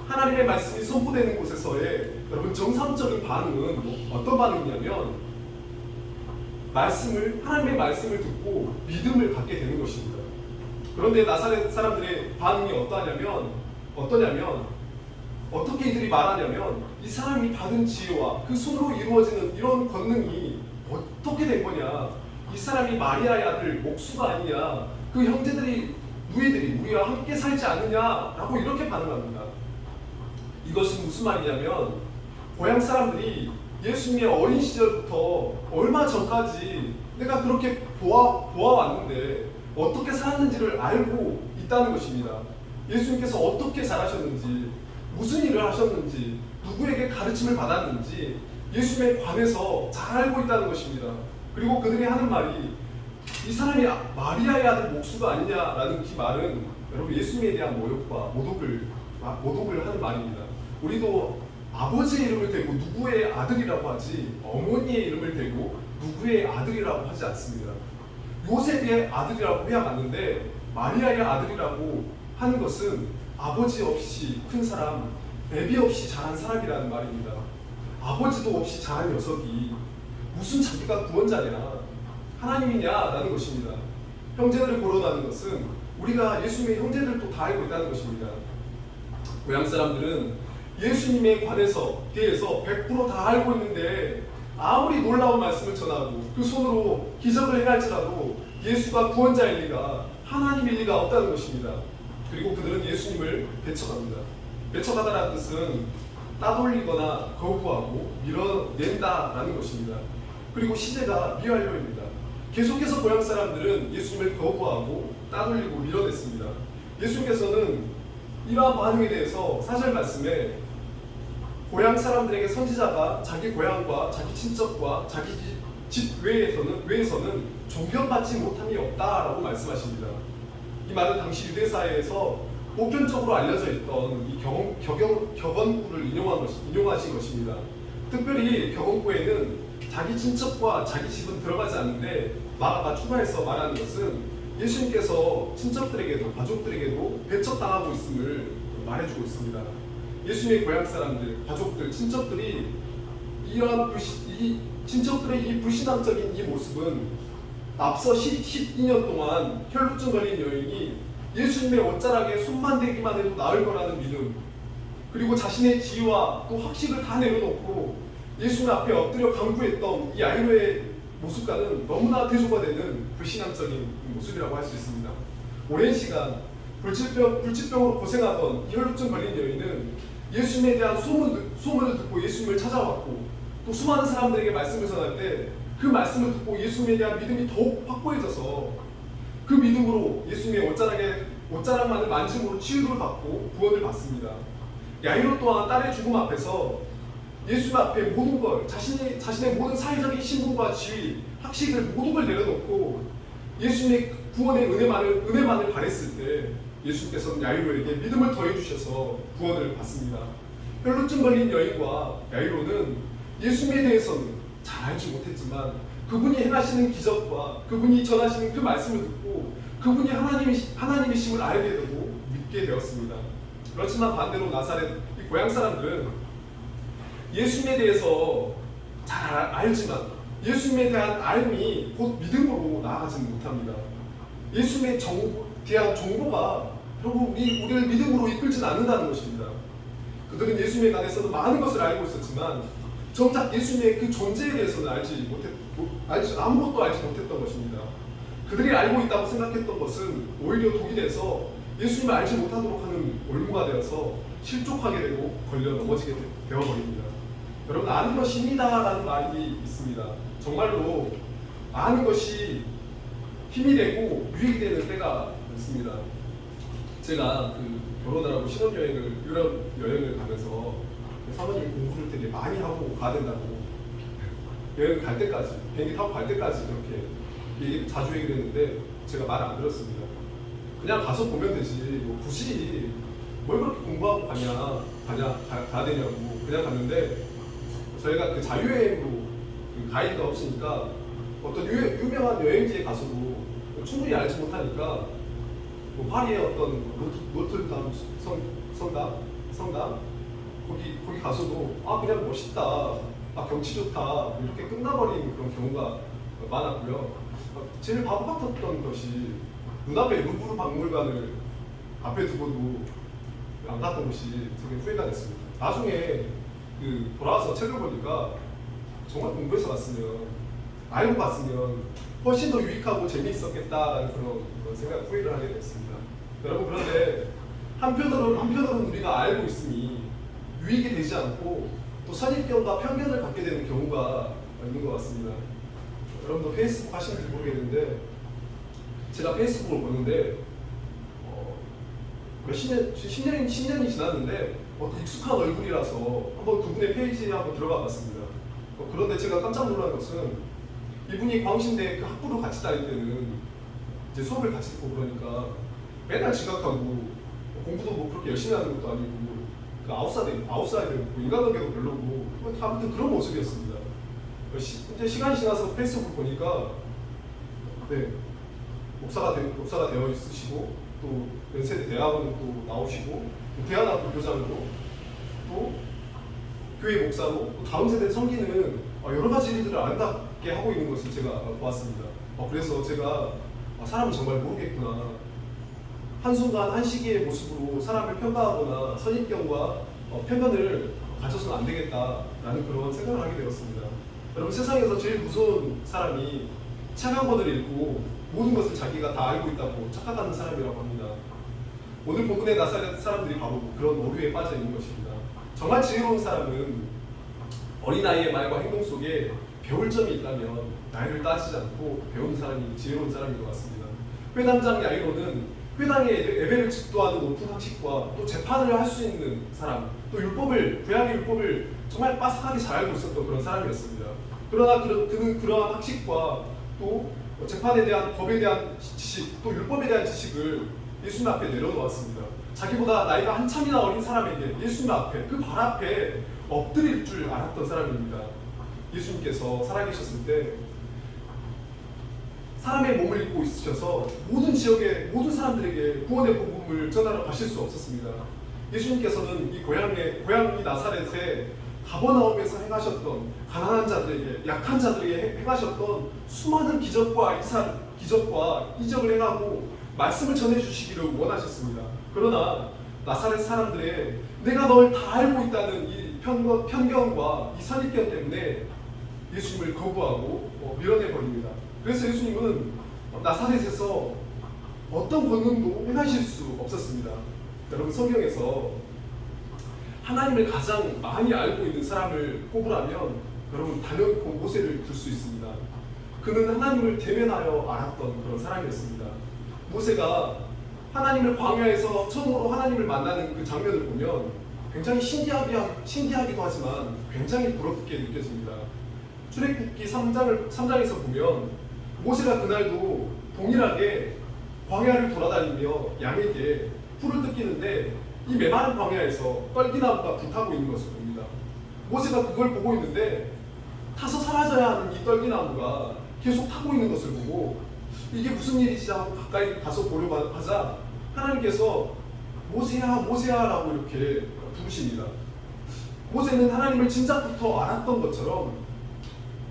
하나님의 말씀이 선포되는 곳에서의 여러분 정상적인 반응은 어떤 반응이냐면 하나님의 말씀을 듣고 믿음을 갖게 되는 것입니다. 그런데 나사렛 사람들의 반응이 어떠냐면 어떻게 이들이 말하냐면 이 사람이 받은 지혜와 그 손으로 이루어지는 이런 권능이 어떻게 된 거냐? 이 사람이 마리아의 아들 목수가 아니냐? 그 형제들이 누이들이 우리와 함께 살지 않느냐라고 이렇게 반응합니다. 이것은 무슨 말이냐면 고향 사람들이 예수님의 어린 시절부터 얼마 전까지 내가 그렇게 보아왔는데 어떻게 살았는지를 알고 있다는 것입니다. 예수님께서 어떻게 자라셨는지, 무슨 일을 하셨는지, 누구에게 가르침을 받았는지 예수님에 관해서 잘 알고 있다는 것입니다. 그리고 그들이 하는 말이 이 사람이 마리아의 아들 목수가 아니냐라는 이 말은 여러분 예수님에 대한 모욕과 모독을 하는 말입니다. 우리도 아버지의 이름을 대고 누구의 아들이라고 하지 어머니의 이름을 대고 누구의 아들이라고 하지 않습니다. 요셉의 아들이라고 해야 맞는데 마리아의 아들이라고 하는 것은 아버지 없이 큰 사람, 애비 없이 자란 사람이라는 말입니다. 아버지도 없이 자란 녀석이 무슨 자기가 구원자냐, 하나님이냐라는 것입니다. 형제들을 거론하는 것은 우리가 예수님의 형제들도 다 알고 있다는 것입니다. 고향 사람들은 예수님에 대해서 100% 다 알고 있는데 아무리 놀라운 말씀을 전하고 그 손으로 기적을 행할지라도 예수가 구원자일 리가, 하나님일 리가 없다는 것입니다. 그리고 그들은 예수님을 배척합니다. 배척하다라는 뜻은 따돌리거나 거부하고 밀어낸다라는 것입니다. 그리고 시제가 미완료입니다. 계속해서 고향 사람들은 예수님을 거부하고 따돌리고 밀어냈습니다. 예수님께서는 이러한 반응에 대해서 사절 말씀에 고향 사람들에게 선지자가 자기 고향과 자기 친척과 자기 집 외에서는 존경받지 못함이 없다라고 말씀하십니다. 이 말은 당시 유대 사회에서 보편적으로 알려져 있던 이 격언구를 인용하신 것입니다. 특별히 격언구에는 자기 친척과 자기 집은 들어가지 않는데 마가가 추가해서 말하는 것은 예수님께서 친척들에게도 가족들에게도 배척당하고 있음을 말해주고 있습니다. 예수님의 고향 사람들, 가족들, 친척들이 이 친척들의 이 불신앙적인 이 모습은 앞서 12년 동안 혈루증 걸린 여인이 예수님의 옷자락에 손만 대기만 해도 나을 거라는 믿음, 그리고 자신의 지위와 또 학식을 다 내려놓고 예수님 앞에 엎드려 간구했던 이 야이로의 모습과는 너무나 대조가 되는 불신앙적인 모습이라고 할 수 있습니다. 오랜 시간 불치병으로 고생하던 이 혈루증 걸린 여인은 예수님에 대한 소문을 듣고 예수님을 찾아왔고 또 수많은 사람들에게 말씀을 전할 때 그 말씀을 듣고 예수님에 대한 믿음이 더욱 확고해져서 그 믿음으로 예수님의 옷자락만을 만짐으로 치유를 받고 구원을 받습니다. 야이로 또한 딸의 죽음 앞에서 예수님 앞에 모든 걸 자신의 모든 사회적인 신분과 지위, 학식을 모든 걸 내려놓고 예수님의 구원의 은혜만을 바랬을 때 예수님께서는 야이로에게 믿음을 더해 주셔서 구원을 받습니다. 혈루증 걸린 여인과 야이로는 예수님에 대해서는 잘 알지 못했지만 그분이 행하시는 기적과 그분이 전하시는 그 말씀을 듣고 그분이 하나님이심을 알게 되고 믿게 되었습니다. 그렇지만 반대로 나사렛 이 고향 사람들은 예수님에 대해서 잘 알지만 예수님에 대한 알미 곧 믿음으로 나아가지는 못합니다. 예수님에 대한 정보가 결국 우리를 믿음으로 이끌지는 않는다는 것입니다. 그들은 예수님에 관해서도 많은 것을 알고 있었지만 정작 예수님의 그 존재에 대해서는 아무것도 알지 못했던 것입니다. 그들이 알고 있다고 생각했던 것은 오히려 독이 돼서 예수님을 알지 못하도록 하는 올무가 되어서 실족하게 되고 걸려 넘어지게 되어버립니다. 여러분, 아는 것이 힘이다라는 말이 있습니다. 정말로 아는 것이 힘이 되고 유익이 되는 때가 있습니다. 제가 결혼을 하고 신혼여행을 유럽 여행을 가면서 사모님이 공부를 되게 많이 하고 가야 된다고 여행 갈 때까지 비행기 타고 갈 때까지 그렇게 자주 얘기를 했는데 제가 말 안 들었습니다. 그냥 가서 보면 되지 뭐 굳이 뭘 그렇게 공부하고 가야 되냐고 그냥 갔는데 저희가 그 자유여행으로 가이드가 없으니까 어떤 유명한 여행지에 가서도 충분히 알지 못하니까 뭐 파리의 어떤 노트르담 성당 거기 가서도 그냥 멋있다, 경치 좋다 이렇게 끝나버린 그런 경우가 많았고요. 제일 바보 같았던 것이 눈앞에 루브르 박물관을 앞에 두고도 안 갔던 것이 되게 후회가 됐습니다. 나중에 돌아와서 책을 보니까 정말 공부해서 갔으면 알고 갔으면 훨씬 더 유익하고 재미있었겠다라는 그런 후회를 하게 됐습니다. 여러분, 그런데 한편으로는 우리가 알고 있으니 유익이 되지 않고 또 선입견과 편견을 갖게 되는 경우가 있는 것 같습니다. 여러분도 페이스북 하시는지 모르겠는데 제가 페이스북을 보는데 십 년이 지났는데 익숙한 얼굴이라서 한번 그분의 페이지에 한번 들어가 봤습니다. 그런데 제가 깜짝 놀란 것은 이분이 광신대 그 학부로 같이 다닐 때는 이제 수업을 같이 듣고 그러니까 맨날 지각하고 공부도 뭐 그렇게 열심히 하는 것도 아니고 그 아웃사이드 인간관계도 별로고 아무튼 그런 모습이었습니다. 이제 시간이 지나서 페이스북을 보니까 네 목사가 되어 있으시고 또 연세대 대학원 또 나오시고 또 대안학교 교장으로 또 교회 목사로 또 다음 세대 섬기는 여러 가지 일들을 아름답게 하고 있는 것을 제가 보았습니다. 그래서 제가 사람을 정말 모르겠구나. 한순간 한시기의 모습으로 사람을 평가하거나 선입견과 편견을 가져서는 안 되겠다라는 그런 생각을 하게 되었습니다. 여러분 세상에서 제일 무서운 사람이 책 한 권을 읽고 모든 것을 자기가 다 알고 있다고 착각하는 사람이라고 합니다. 오늘 본문의 나사렛 사람들이 바로 그런 오류에 빠져 있는 것입니다. 정말 지혜로운 사람은 어린아이의 말과 행동 속에 배울 점이 있다면 나이를 따지지 않고 배우는 사람이 지혜로운 사람인 것 같습니다. 회당장 야이로는 회당의 예배를 집도하는 높은 학식과 또 재판을 할 수 있는 사람, 또 구약의 율법을 정말 빠삭하게 잘 알고 있었던 그런 사람이었습니다. 그러나 그는 그러한 학식과 또 재판에 대한 법에 대한 지식, 또 율법에 대한 지식을 예수님 앞에 내려놓았습니다. 자기보다 나이가 한참이나 어린 사람에게 예수님 앞에 그 발 앞에 엎드릴 줄 알았던 사람입니다. 예수님께서 살아계셨을 때 사람의 몸을 입고 있으셔서 모든 지역의 모든 사람들에게 구원의 복음을 전하러 가실 수 없었습니다. 예수님께서는 이 고향이 나사렛에 가버나움에서 행하셨던 가난한 자들에게 약한 자들에게 행하셨던 수많은 기적과 이적을 행하고 말씀을 전해주시기를 원하셨습니다. 그러나 나사렛 사람들의 내가 널 다 알고 있다는 이 편견과 이 선입견 때문에 예수님을 거부하고 밀어내버립니다. 그래서 예수님은 나사렛에서 어떤 권능도 행하실 수 없었습니다. 여러분 성경에서 하나님을 가장 많이 알고 있는 사람을 꼽으라면 여러분 단연코 모세를 들 수 있습니다. 그는 하나님을 대면하여 알았던 그런 사람이었습니다. 모세가 하나님을 광야에서 처음으로 하나님을 만나는 그 장면을 보면 굉장히 신기하기도 하지만 굉장히 부럽게 느껴집니다. 출애굽기 3장에서 보면 모세가 그날도 동일하게 광야를 돌아다니며 양에게 풀을 뜯기는데 이 메마른 광야에서 떨기나무가 불타고 있는 것을 봅니다. 모세가 그걸 보고 있는데 타서 사라져야 하는 이 떨기나무가 계속 타고 있는 것을 보고 이게 무슨 일이지 하고 가까이 가서 보려고 하자 하나님께서 모세야 모세야 라고 이렇게 부르십니다. 모세는 하나님을 진작부터 알았던 것처럼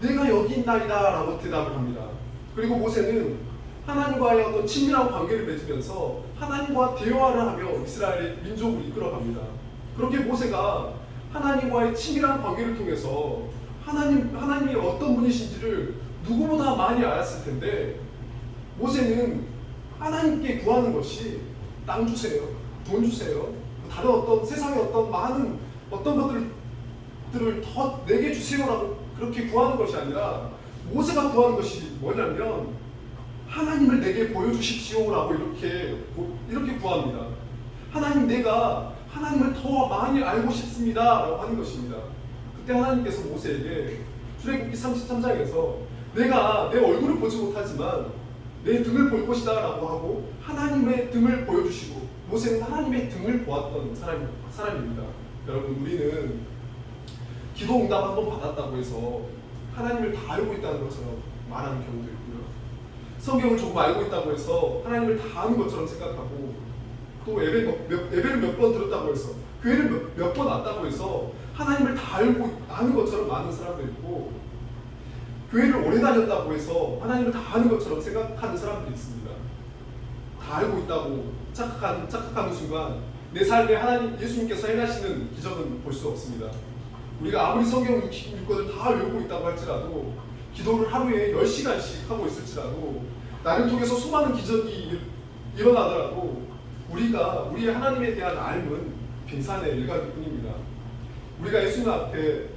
내가 여기 있나이다 라고 대답을 합니다. 그리고 모세는 하나님과의 어떤 친밀한 관계를 맺으면서 하나님과 대화를 하며 이스라엘의 민족을 이끌어갑니다. 그렇게 모세가 하나님과의 친밀한 관계를 통해서 하나님이 어떤 분이신지를 누구보다 많이 알았을 텐데 모세는 하나님께 구하는 것이 땅 주세요, 돈 주세요, 다른 어떤 세상의 어떤 많은 어떤 것들을 더 내게 주세요라고 그렇게 구하는 것이 아니라 모세가 구하는 것이 뭐냐면 하나님을 내게 보여주십시오라고 이렇게 구합니다. 하나님 내가 하나님을 더 많이 알고 싶습니다라고 하는 것입니다. 그때 하나님께서 모세에게 출애굽기 33장에서 내가 내 얼굴을 보지 못하지만 내 등을 볼 것이다 라고 하고 하나님의 등을 보여주시고 모세는 하나님의 등을 보았던 사람입니다. 여러분 우리는 기도 응답 한번 받았다고 해서 하나님을 다 알고 있다는 것처럼 말하는 경우도 있고요. 성경을 조금 알고 있다고 해서 하나님을 다 아는 것처럼 생각하고 또 예배를 몇 번 들었다고 해서 교회를 몇 번 왔다고 해서 하나님을 다 알고 아는 것처럼 많은 사람도 있고 교회를 오래 다녔다고 해서 하나님을 다 아는 것처럼 생각하는 사람들이 있습니다. 다 알고 있다고 착각하는 순간 내 삶에 하나님 예수님께서 행하시는 기적은 볼 수 없습니다. 우리가 아무리 성경 66권을 다 외우고 있다고 할지라도 기도를 하루에 10시간씩 하고 있을지라도 나를 통해서 수많은 기적이 일어나더라도 우리의 하나님에 대한 알은 빙산의 일각일 뿐입니다. 우리가 예수님 앞에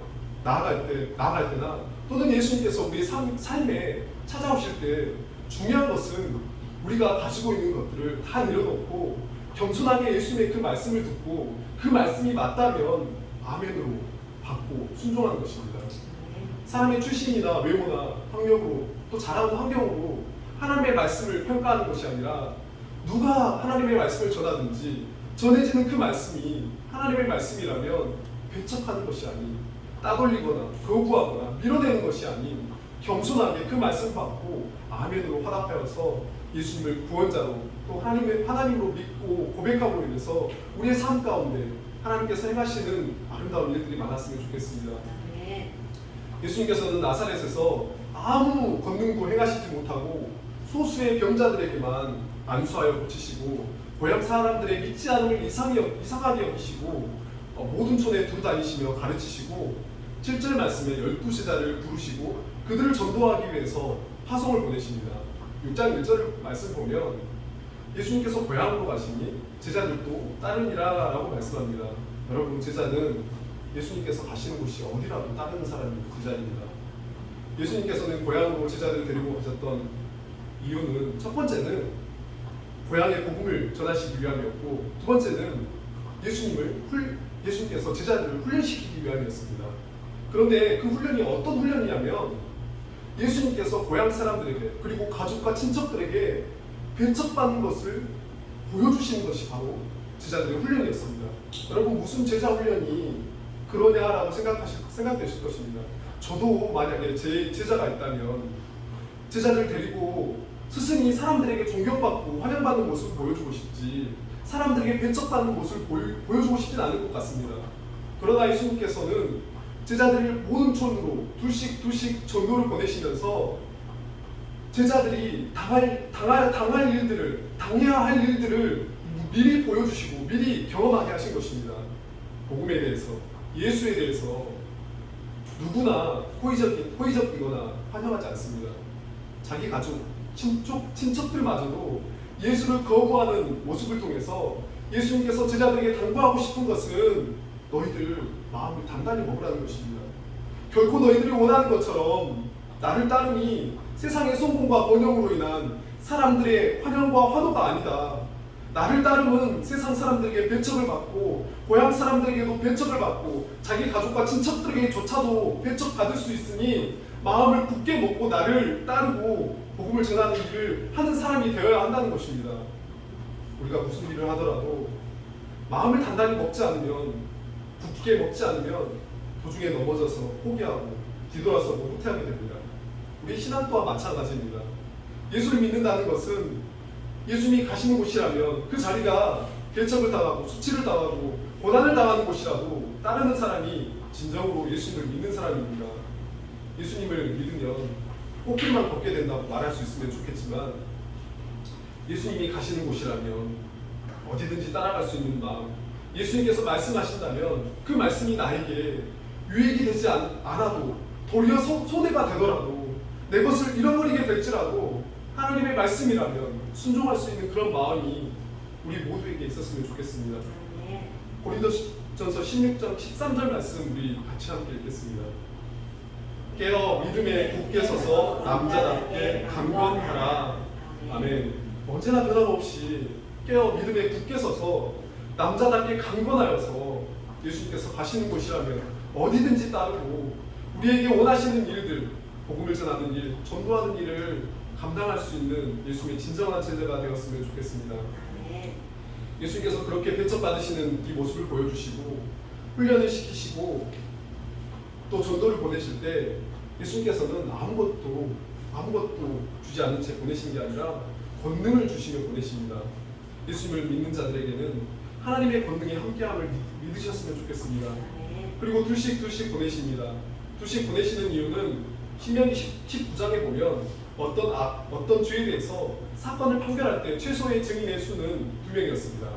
나아갈 때나 또는 예수님께서 우리 삶에 찾아오실 때 중요한 것은 우리가 가지고 있는 것들을 다 내려놓고 겸손하게 예수님의 그 말씀을 듣고 그 말씀이 맞다면 아멘으로 받고 순종하는 것입니다. 사람의 출신이나 외모나 학력으로 또 자라온 환경으로 하나님의 말씀을 평가하는 것이 아니라 누가 하나님의 말씀을 전하든지 전해지는 그 말씀이 하나님의 말씀이라면 배척하는 것이 아닌 따돌리거나 거부하거나 밀어내는 것이 아닌 겸손하게 그 말씀 받고 아멘으로 화답하여서 예수님을 구원자로 또 하나님으로 믿고 고백함으로 인해서 우리의 삶 가운데 하나님께서 행하시는 아름다운 일들이 많았으면 좋겠습니다. 예수님께서는 나사렛에서 아무 권능도 행하시지 못하고 소수의 병자들에게만 안수하여 고치시고 고향 사람들의 믿지 않음을 이상하게 여기시고 모든 촌에 두루 다니시며 가르치시고 7절 말씀에 12제자를 부르시고 그들을 전도하기 위해서 파송을 보내십니다. 6장 1절 말씀 보면 예수님께서 고향으로 가시니 제자들도 따르니라 라고 말씀합니다. 여러분, 제자는 예수님께서 가시는 곳이 어디라도 따르는 사람이 제자입니다. 예수님께서는 고향으로 제자들을 데리고 가셨던 이유는 첫 번째는 고향의 복음을 전하시기 위함이었고 두 번째는 예수님께서 제자들을 훈련시키기 위함이었습니다. 그런데 그 훈련이 어떤 훈련이냐면 예수님께서 고향 사람들에게 그리고 가족과 친척들에게 배척받는 것을 보여주시는 것이 바로 제자들의 훈련이었습니다. 여러분, 무슨 제자 훈련이 그러냐라고 생각되실 것입니다. 저도 만약에 제 제자가 있다면 제자들 데리고 스승이 사람들에게 존경받고 환영받는 모습을 보여주고 싶지 사람들에게 배척받는 모습을 보여주고 싶진 않을 것 같습니다. 그러나 예수님께서는 제자들을 모든 촌으로 둘씩 전도를 보내시면서 제자들이 당해야 할 일들을 미리 보여주시고 미리 경험하게 하신 것입니다. 복음에 대해서, 예수에 대해서 누구나 호의적이거나 환영하지 않습니다. 자기 가족, 친척들마저도 예수를 거부하는 모습을 통해서 예수님께서 제자들에게 당부하고 싶은 것은 너희들 마음을 단단히 먹으라는 것입니다. 결코 너희들이 원하는 것처럼 나를 따르니 세상의 성공과 번영으로 인한 사람들의 환영과 환호가 아니다. 나를 따르면 세상 사람들에게 배척을 받고 고향 사람들에게도 배척을 받고 자기 가족과 친척들에게조차도 배척받을 수 있으니 마음을 굳게 먹고 나를 따르고 복음을 전하는 일을 하는 사람이 되어야 한다는 것입니다. 우리가 무슨 일을 하더라도 마음을 단단히 먹지 않으면, 굳게 먹지 않으면 도중에 넘어져서 포기하고 뒤돌아서 후퇴하게 됩니다. 우리 신앙 또한 마찬가지입니다. 예수를 믿는다는 것은 예수님이 가시는 곳이라면 그 자리가 배척을 당하고 수치를 당하고 고난을 당하는 곳이라도 따르는 사람이 진정으로 예수님을 믿는 사람입니다. 예수님을 믿으면 꽃길만 걷게 된다고 말할 수 있으면 좋겠지만 예수님이 가시는 곳이라면 어디든지 따라갈 수 있는 마음, 예수님께서 말씀하신다면 그 말씀이 나에게 유익이 되지 않아도 도리어 손해가 되더라도 내 것을 잃어버리게 될지라도 하나님의 말씀이라면 순종할 수 있는 그런 마음이 우리 모두에게 있었으면 좋겠습니다. 고린도전서 16장 13절 말씀 우리 같이 함께 읽겠습니다. 깨어 믿음에 굳게 서서 남자답게 강건하라. 아멘. 언제나 변함없이 깨어 믿음에 굳게 서서 남자답게 강건하여서 예수님께서 가시는 곳이라면 어디든지 따르고 우리에게 원하시는 일들, 복음을 전하는 일, 전도하는 일을 감당할 수 있는 예수님의 진정한 제자가 되었으면 좋겠습니다. 예수님께서 그렇게 배척받으시는 이 모습을 보여주시고 훈련을 시키시고 또 전도를 보내실 때 예수님께서는 아무것도 주지 않은 채 보내신 게 아니라 권능을 주시며 보내십니다. 예수님을 믿는 자들에게는 하나님의 권능이 함께함을 믿으셨으면 좋겠습니다. 그리고 둘씩 보내십니다. 둘씩 보내시는 이유는 신명기 19장에 보면 어떤 죄에 대해서 사건을 판결할 때 최소의 증인의 수는 2명이었습니다.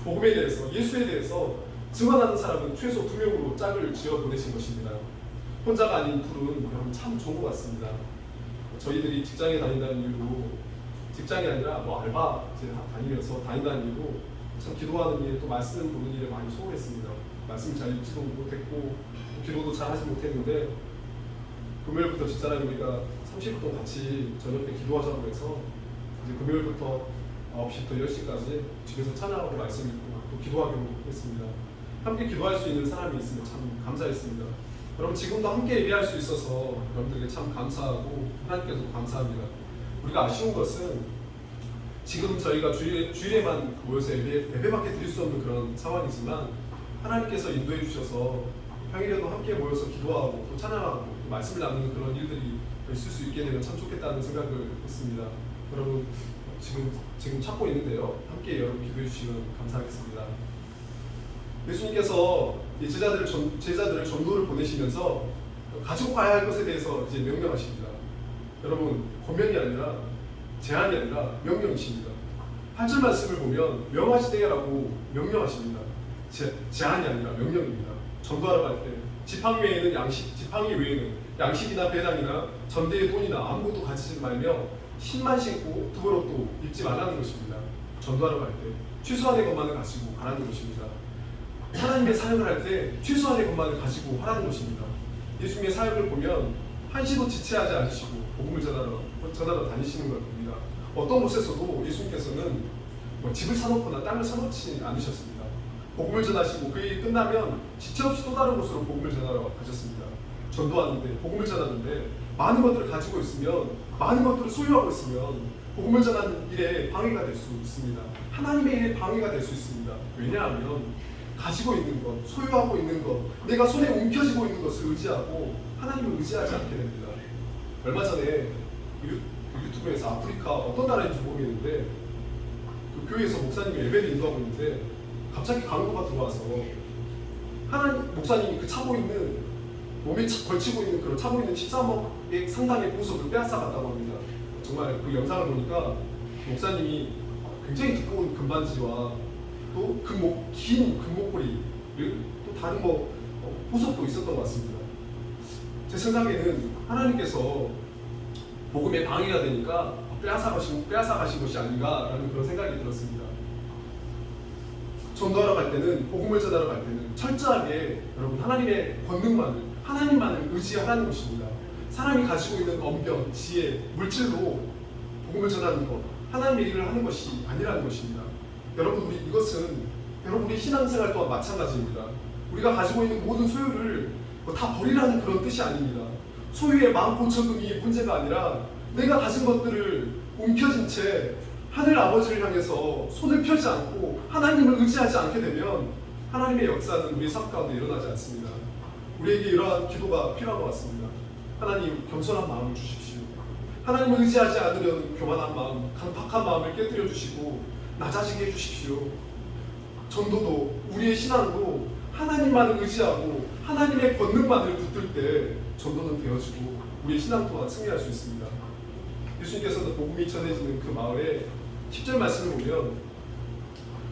복음에 대해서, 예수에 대해서 증언하는 사람은 최소 2명으로 짝을 지어 보내신 것입니다. 혼자가 아닌 둘은 여러분 참 좋은 것 같습니다. 저희들이 직장에 다닌다는 이유로, 직장이 아니라 알바 다니면서 다닌다는 이유로 참 기도하는 일, 또 말씀 보는 일에 많이 소홀했습니다. 말씀 잘 읽지도 못했고 기도도 잘 하지 못했는데 금요일부터 집사람이 우리가 30분 동안 같이 저녁 때 기도하자고 해서 이제 금요일부터 9시부터 10시까지 집에서 찬양하고 말씀 읽고 또 기도하기로 했습니다. 함께 기도할 수 있는 사람이 있으면 참 감사했습니다. 여러분 지금도 함께 예배할 수 있어서 여러분들에게 참 감사하고 하나님께서도 감사합니다. 우리가 아쉬운 것은 지금 저희가 주일에만 모여서 예배밖에 드릴 수 없는 그런 상황이지만 하나님께서 인도해 주셔서 평일에도 함께 모여서 기도하고 또 찬양하고 또 말씀을 나누는 그런 일들이 있을 수 있게 되면 참 좋겠다는 생각을 했습니다. 여러분 지금 찾고 있는데요. 함께 여러분 기도해 주시면 감사하겠습니다. 예수님께서 제자들을 전도를 보내시면서 가지고 가야 할 것에 대해서 이제 명령하십니다. 여러분 권면이 아니라 제한이 아니라 명령이십니다. 8절 말씀을 보면 명하시되라고 명령하십니다. 제한이 아니라 명령입니다. 전도하러 갈 때 지팡이 외에는 양식이나 배당이나 전대의 돈이나 아무것도 가지지 말며 신만 신고 두벌옷도 입지 말라는 것입니다. 전도하러 갈 때 최소한의 것만을 가지고 가라는 것입니다. 하나님의 사역을 할 때 최소한의 것만을 가지고 하라는 것입니다. 예수님의 사역을 보면 한시도 지체하지 않으시고 복음을 전하러 다니시는 걸 봅니다. 어떤 곳에서도 예수님께서는 집을 사놓거나 땅을 사놓지 않으셨습니다. 복음을 전하시고 그 일이 끝나면 지체 없이 또 다른 곳으로 복음을 전하러 가셨습니다. 전도하는데 복음을 전하는데 많은 것들을 가지고 있으면 많은 것들을 소유하고 있으면 복음을 전하는 일에 방해가 될 수 있습니다. 하나님의 일에 방해가 될 수 있습니다. 왜냐하면 가지고 있는 것, 소유하고 있는 것, 내가 손에 움켜쥐고 있는 것을 의지하고 하나님을 의지하지 않게 됩니다. 얼마 전에 유튜브에서 아프리카 어떤 나라인지 모르겠는데 그 교회에서 목사님이 예배를 인도하고 있는데 갑자기 강도가 들어와서 목사님이 그 차고 있는 몸에 걸치고 있는 그런 차고 있는 13억의 상당의 보석을 빼앗아갔다고 합니다. 정말 그 영상을 보니까 목사님이 굉장히 두꺼운 금반지와 또 긴 금목걸이 또 다른 보석도 있었던 것 같습니다. 제 생각에는 하나님께서 복음에 방해가 되니까 빼앗아가신 것이 아닌가라는 그런 생각이 들었습니다. 전도하러 갈 때는 복음을 전하러 갈 때는 철저하게 여러분 하나님의 하나님만을 의지하라는 것입니다. 사람이 가지고 있는 언변, 지혜, 물질로 복음을 전하는 것, 하나님의 일을 하는 것이 아니라는 것입니다. 여러분 우리 신앙생활 또한 마찬가지입니다. 우리가 가지고 있는 모든 소유를 다 버리라는 그런 뜻이 아닙니다. 소유의 만고천금이 문제가 아니라 내가 가진 것들을 움켜쥔 채 하늘 아버지를 향해서 손을 펴지 않고 하나님을 의지하지 않게 되면 하나님의 역사는 우리 삶 가운데 일어나지 않습니다. 우리에게 이러한 기도가 필요한 것 같습니다. 하나님 겸손한 마음을 주십시오. 하나님을 의지하지 않으려는 교만한 마음, 강팍한 마음을 깨뜨려 주시고 낮아지게 해주십시오. 전도도 우리의 신앙도 하나님만을 의지하고 하나님의 권능만을 붙들 때 전도는 되어지고 우리의 신앙 또한 승리할 수 있습니다. 예수님께서도 복음이 전해지는 그 마을에 10절 말씀을 보면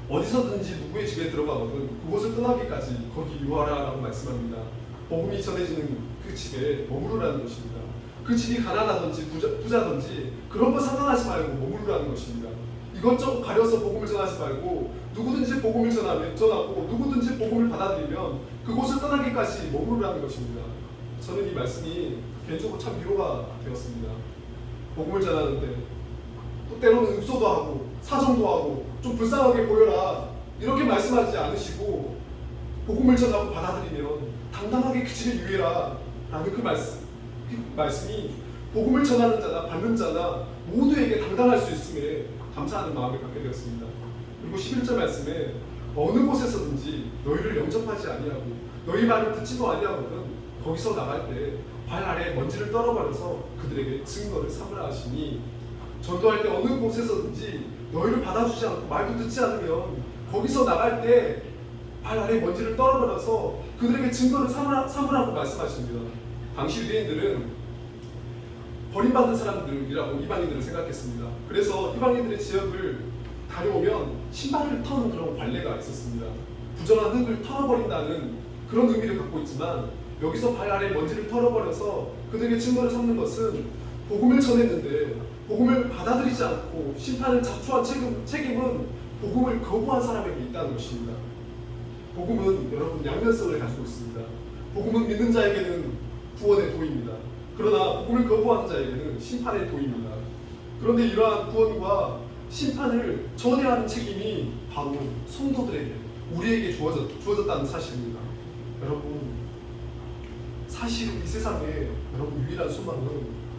어디서든지 누구의 집에 들어가거든 그곳을 떠나기까지 거기 유하라 라고 말씀합니다. 복음이 전해지는 그 집에 머무르라는 것입니다. 그 집이 가난하든지 부자든지 그런 거 상관하지 말고 머무르라는 것입니다. 이것저것 가려서 복음을 전하지 말고 누구든지 복음을 전하고 누구든지 복음을 받아들이면 그곳을 떠나기까지 머무르라는 것입니다. 저는 이 말씀이 개인적으로 참 위로가 되었습니다. 복음을 전하는데 또 때로는 읍소도 하고 사정도 하고 좀 불쌍하게 보여라 이렇게 말씀하지 않으시고 복음을 전하고 받아들이면 당당하게 그 집에 유해라 라는 그 말씀이 복음을 전하는 자나 받는 자나 모두에게 당당할 수 있음에 감사하는 마음을 갖게 되었습니다. 그리고 11절 말씀에 어느 곳에서든지 너희를 영접하지 아니하고 너희 말을 듣지도 아니하거든 거기서 나갈 때 발 아래 먼지를 떨어버려서 그들에게 증거를 삼으라 하시니 전도할 때 어느 곳에서든지 너희를 받아주지 않고 말도 듣지 않으면 거기서 나갈 때 발 아래 먼지를 떨어버려서 그들에게 증거를 삼으라고 말씀하십니다. 당시 유대인들은 버림받은 사람들이라고 이방인들을 생각했습니다. 그래서 이방인들의 지역을 다녀오면 신발을 터는 그런 관례가 있었습니다. 부정한 흙을 털어버린다는 그런 의미를 갖고 있지만 여기서 발 아래 먼지를 털어버려서 그들에게 증거를 삼는 것은 복음을 전했는데 복음을 받아들이지 않고 심판을 자초한 책임은 복음을 거부한 사람에게 있다는 것입니다. 복음은 여러분 양면성을 가지고 있습니다. 복음은 믿는 자에게는 구원의 도입니다. 그러나 복음을 거부하는 자에게는 심판의 도입니다. 그런데 이러한 구원과 심판을 전해야 하는 책임이 바로 성도들에게, 우리에게 주어졌다는 사실입니다. 여러분, 사실은 이 세상에 여러분 유일한 소망은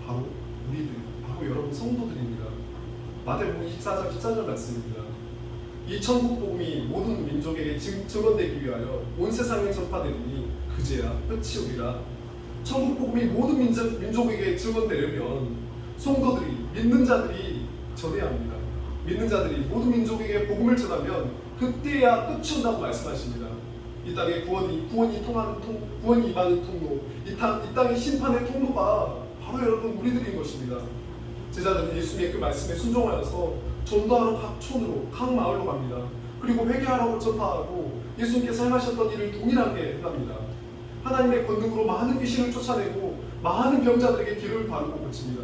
바로 우리들, 바로 여러분 성도들입니다. 마태복음 24장 14절 말씀입니다. 이 천국 복음이 모든 민족에게 증언되기 위하여 온 세상에 전파되리니 그제야 끝이 오리라. 천국 복음이 모든 민족에게 증언되려면 성도들이, 믿는 자들이 전해야 합니다. 믿는 자들이 모든 민족에게 복음을 전하면 그때야 끝이 온다고 말씀하십니다. 이 땅에 구원이 임하는 통로, 이 땅의 심판의 통로가 바로 여러분 우리들인 것입니다. 제자들은 예수님의 그 말씀에 순종하여서 전도하러 각 촌으로, 각 마을로 갑니다. 그리고 회개하라고 전파하고 예수님께서 행하셨던 일을 동일하게 합니다. 하나님의 권능으로 많은 귀신을 쫓아내고 많은 병자들에게 기름을 바르고 고칩니다.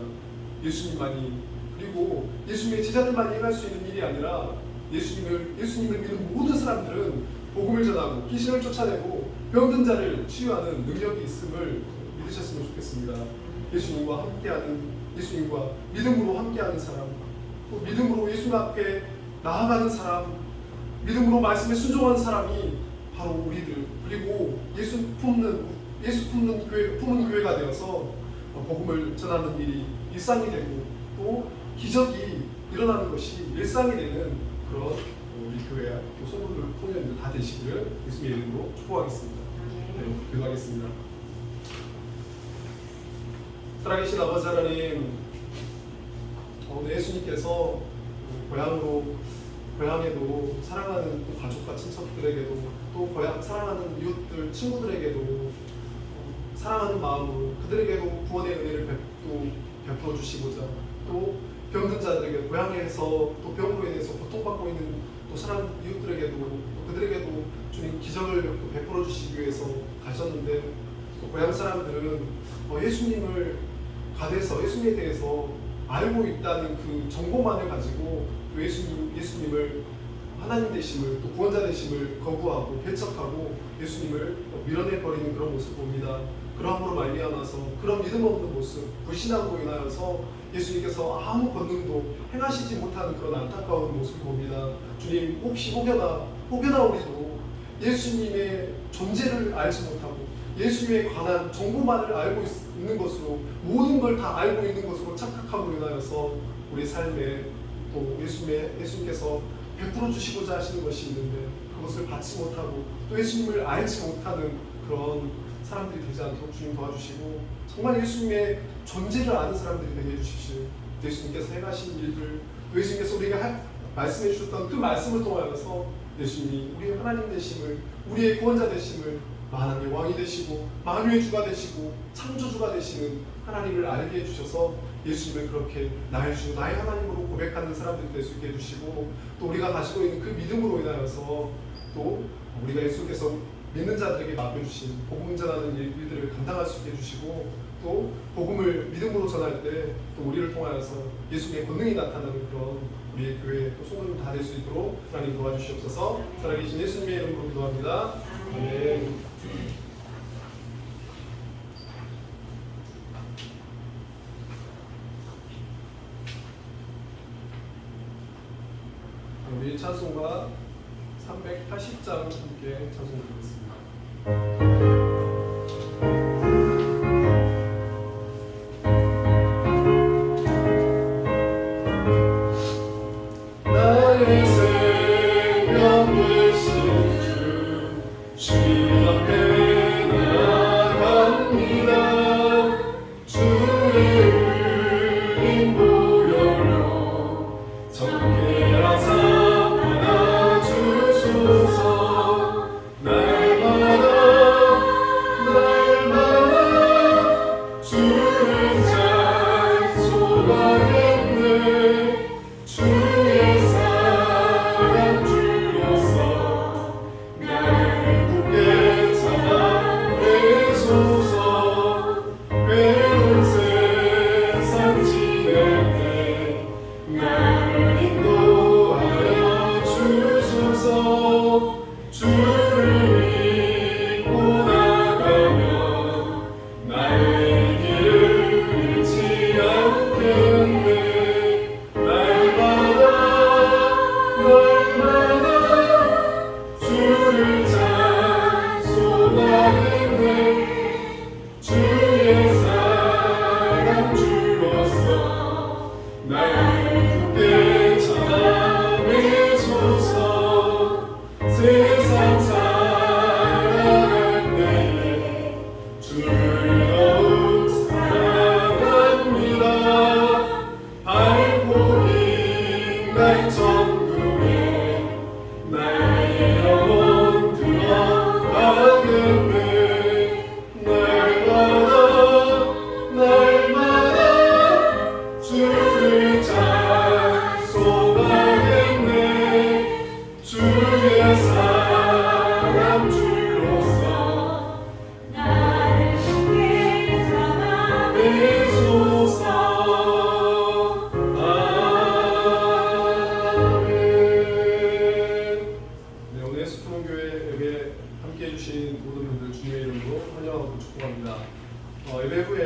예수님만이, 그리고 예수님의 제자들만이 행할 수 있는 일이 아니라 예수님을 믿는 모든 사람들은 복음을 전하고 귀신을 쫓아내고 병든 자를 치유하는 능력이 있음을 믿으셨으면 좋겠습니다. 예수님과 믿음으로 함께하는 사람, 또 믿음으로 예수님 앞에 나아가는 사람, 믿음으로 말씀에 순종하는 사람이 바로 우리들, 그리고 예수 품는 교회가 되어서 복음을 전하는 일이 일상이 되고 또 기적이 일어나는 것이 일상이 되는 그런 우리 교회 또 성도들 통역들 다 되시기를 예수님의 이름으로 축복하겠습니다. 네, 기도하겠습니다. 살아계신 아버지 하나님, 오늘 예수님께서 고향에도 사랑하는 또 가족과 친척들에게도 또 사랑하는 이웃들, 친구들에게도 사랑하는 마음으로 그들에게도 구원의 은혜를 베풀어 주시고자, 또 병든 자들에게 고향에서 또 병으로 인해서 고통받고 있는 또 사랑 이웃들에게도 또 그들에게도 주님 기적을 또 베풀어 주시기 위해서 가셨는데, 또 고향 사람들은 예수님을 가대서 예수님에 대해서 알고 있다는 그 정보만을 가지고 또 예수님을 하나님 되심을, 또 구원자 되심을 거부하고 배척하고 예수님을 밀어내버리는 그런 모습을 봅니다. 그러함으로 말미암아서 그런 믿음 없는 모습, 불신앙으로 인하여서 예수님께서 아무 권능도 행하시지 못하는 그런 안타까운 모습을 봅니다. 주님, 혹시 혹여나 우리도 예수님의 존재를 알지 못하고 예수님에 관한 정보만을 알고 있는 것으로, 모든 걸 다 알고 있는 것으로 착각함으로 인하여서 우리 삶에 또 예수님께서 베풀어 주시고자 하시는 것이 있는데 그것을 받지 못하고 또 예수님을 알지 못하는 그런 사람들이 되지 않도록 주님 도와주시고, 정말 예수님의 존재를 아는 사람들이 되게 해주십시오. 예수님께서 행하신 일들, 예수님께서 우리가 말씀해 주셨던 그 말씀을 통하여서 예수님이 우리의 하나님 되심을, 우리의 구원자 되심을, 만왕의 왕이 되시고 만유의 주가 되시고 창조주가 되시는 하나님을 알게 해주셔서 예수님을 그렇게 나의 주, 나의 하나님으로 고백하는 사람들이 될 수 있게 해주시고, 또 우리가 가지고 있는 그 믿음으로 인하여서 또 우리가 예수께서 믿는 자들에게 맡겨주신 복음 전하는 일들을 감당할 수 있게 해주시고, 또 복음을 믿음으로 전할 때 또 우리를 통하여서 예수님의 권능이 나타나는 그런 우리의 교회 또 소문이 다 될 수 있도록 하나님 도와주시옵소서. 살아계신 예수님의 이름으로 기도합니다. 아멘. 우리 찬송가 380장 함께 찬송드리겠습니다. 날마다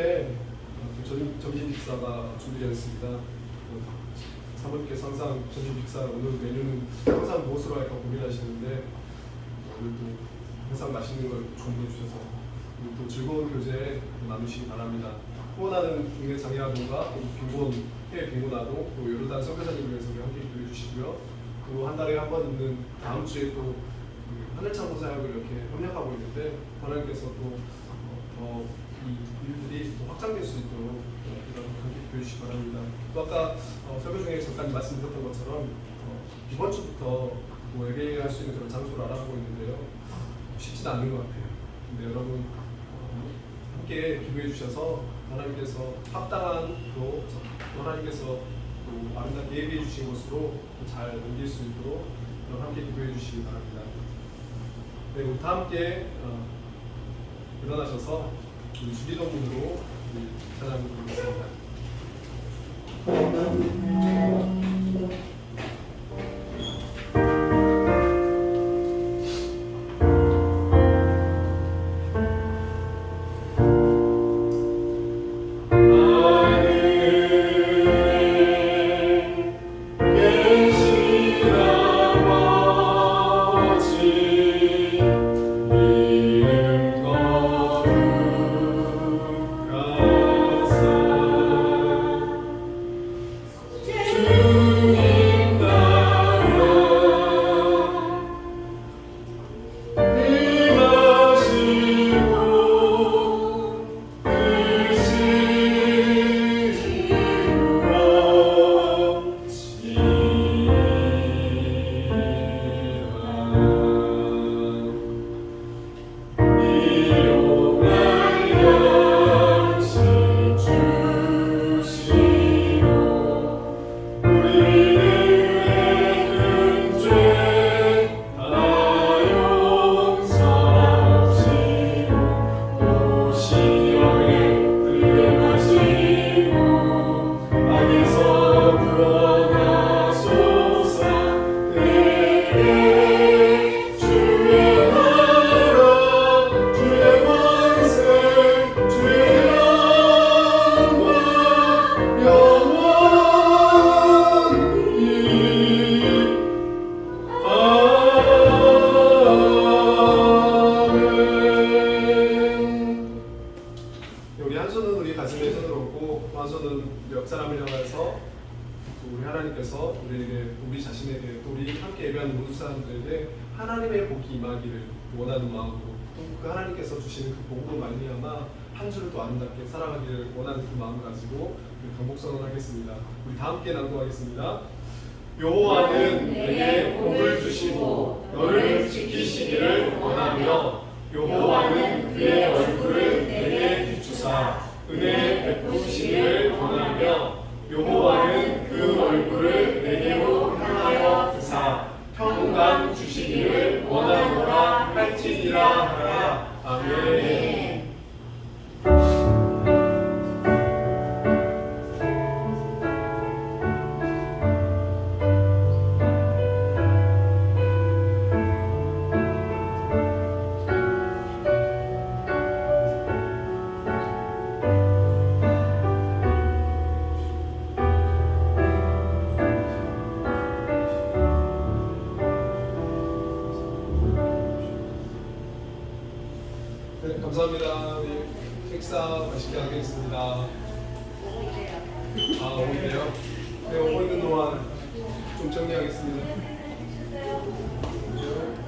3월에 점심 식사가 준비되었습니다. 사모님께서 항상 점심 식사 오늘 메뉴는 항상 무엇으로 할까 고민하시는데 오늘도 항상 맛있는 걸 준비해 주셔서 오늘 또 즐거운 교제 나누시기 바랍니다. 후원하는 국내 장애아동과 빈곤 해외 빈곤아동 또 요르단 선교사님을 위해서 우리 함께 기도해 주시고요. 또 한 달에 한 번 있는 다음 주에 또 하늘창고 사역을 이렇게 협력하고 있는데 하나님께서 또 이 일들이 또 확장될 수 있도록 함께 기도해 주시기 바랍니다. 또 아까 설교 중에 잠깐 말씀드렸던 것처럼 이번 주부터 뭐 예배할 수 있는 그런 장소를 알아보고 있는데요. 쉽지는 않은 것 같아요. 근데 여러분 함께 기도해 주셔서 하나님께서 합당한 또 하나님께서 또 아름답게 예배해 주신 곳으로 잘 옮길 수 있도록 함께 기도해 주시기 바랍니다. 네, 우리 다 함께 일어나셔서 우리 주기도문으로 찬양을 부르겠습니다. 우리 자신에게 또 우리 함께 예배하는 모든 사람들에게 하나님의 복이 임하기를 원하는 마음으로 또 그 하나님께서 주시는 그 복으로 말미암아 한 주를 또 아름답게 살아가기를 원하는 그 마음을 가지고 우리 반복 선언하겠습니다. 우리 다 함께 낭독하겠습니다. 여호와는 내게 복을 주시고 너를 지키시기를 원하며 여호와는 그의 얼굴을 내게 비추사 은혜 베푸시기를 원하며 여호와는 그 얼굴을 내게로 향하여 드사 평강 주시기를 원하노라 할지니라 하라. 아멘. 네, 감사합니다. 우리 식사 맛있게 하겠습니다. 아, 오이네요. 네, 오고 있는 동안 좀 정리하겠습니다.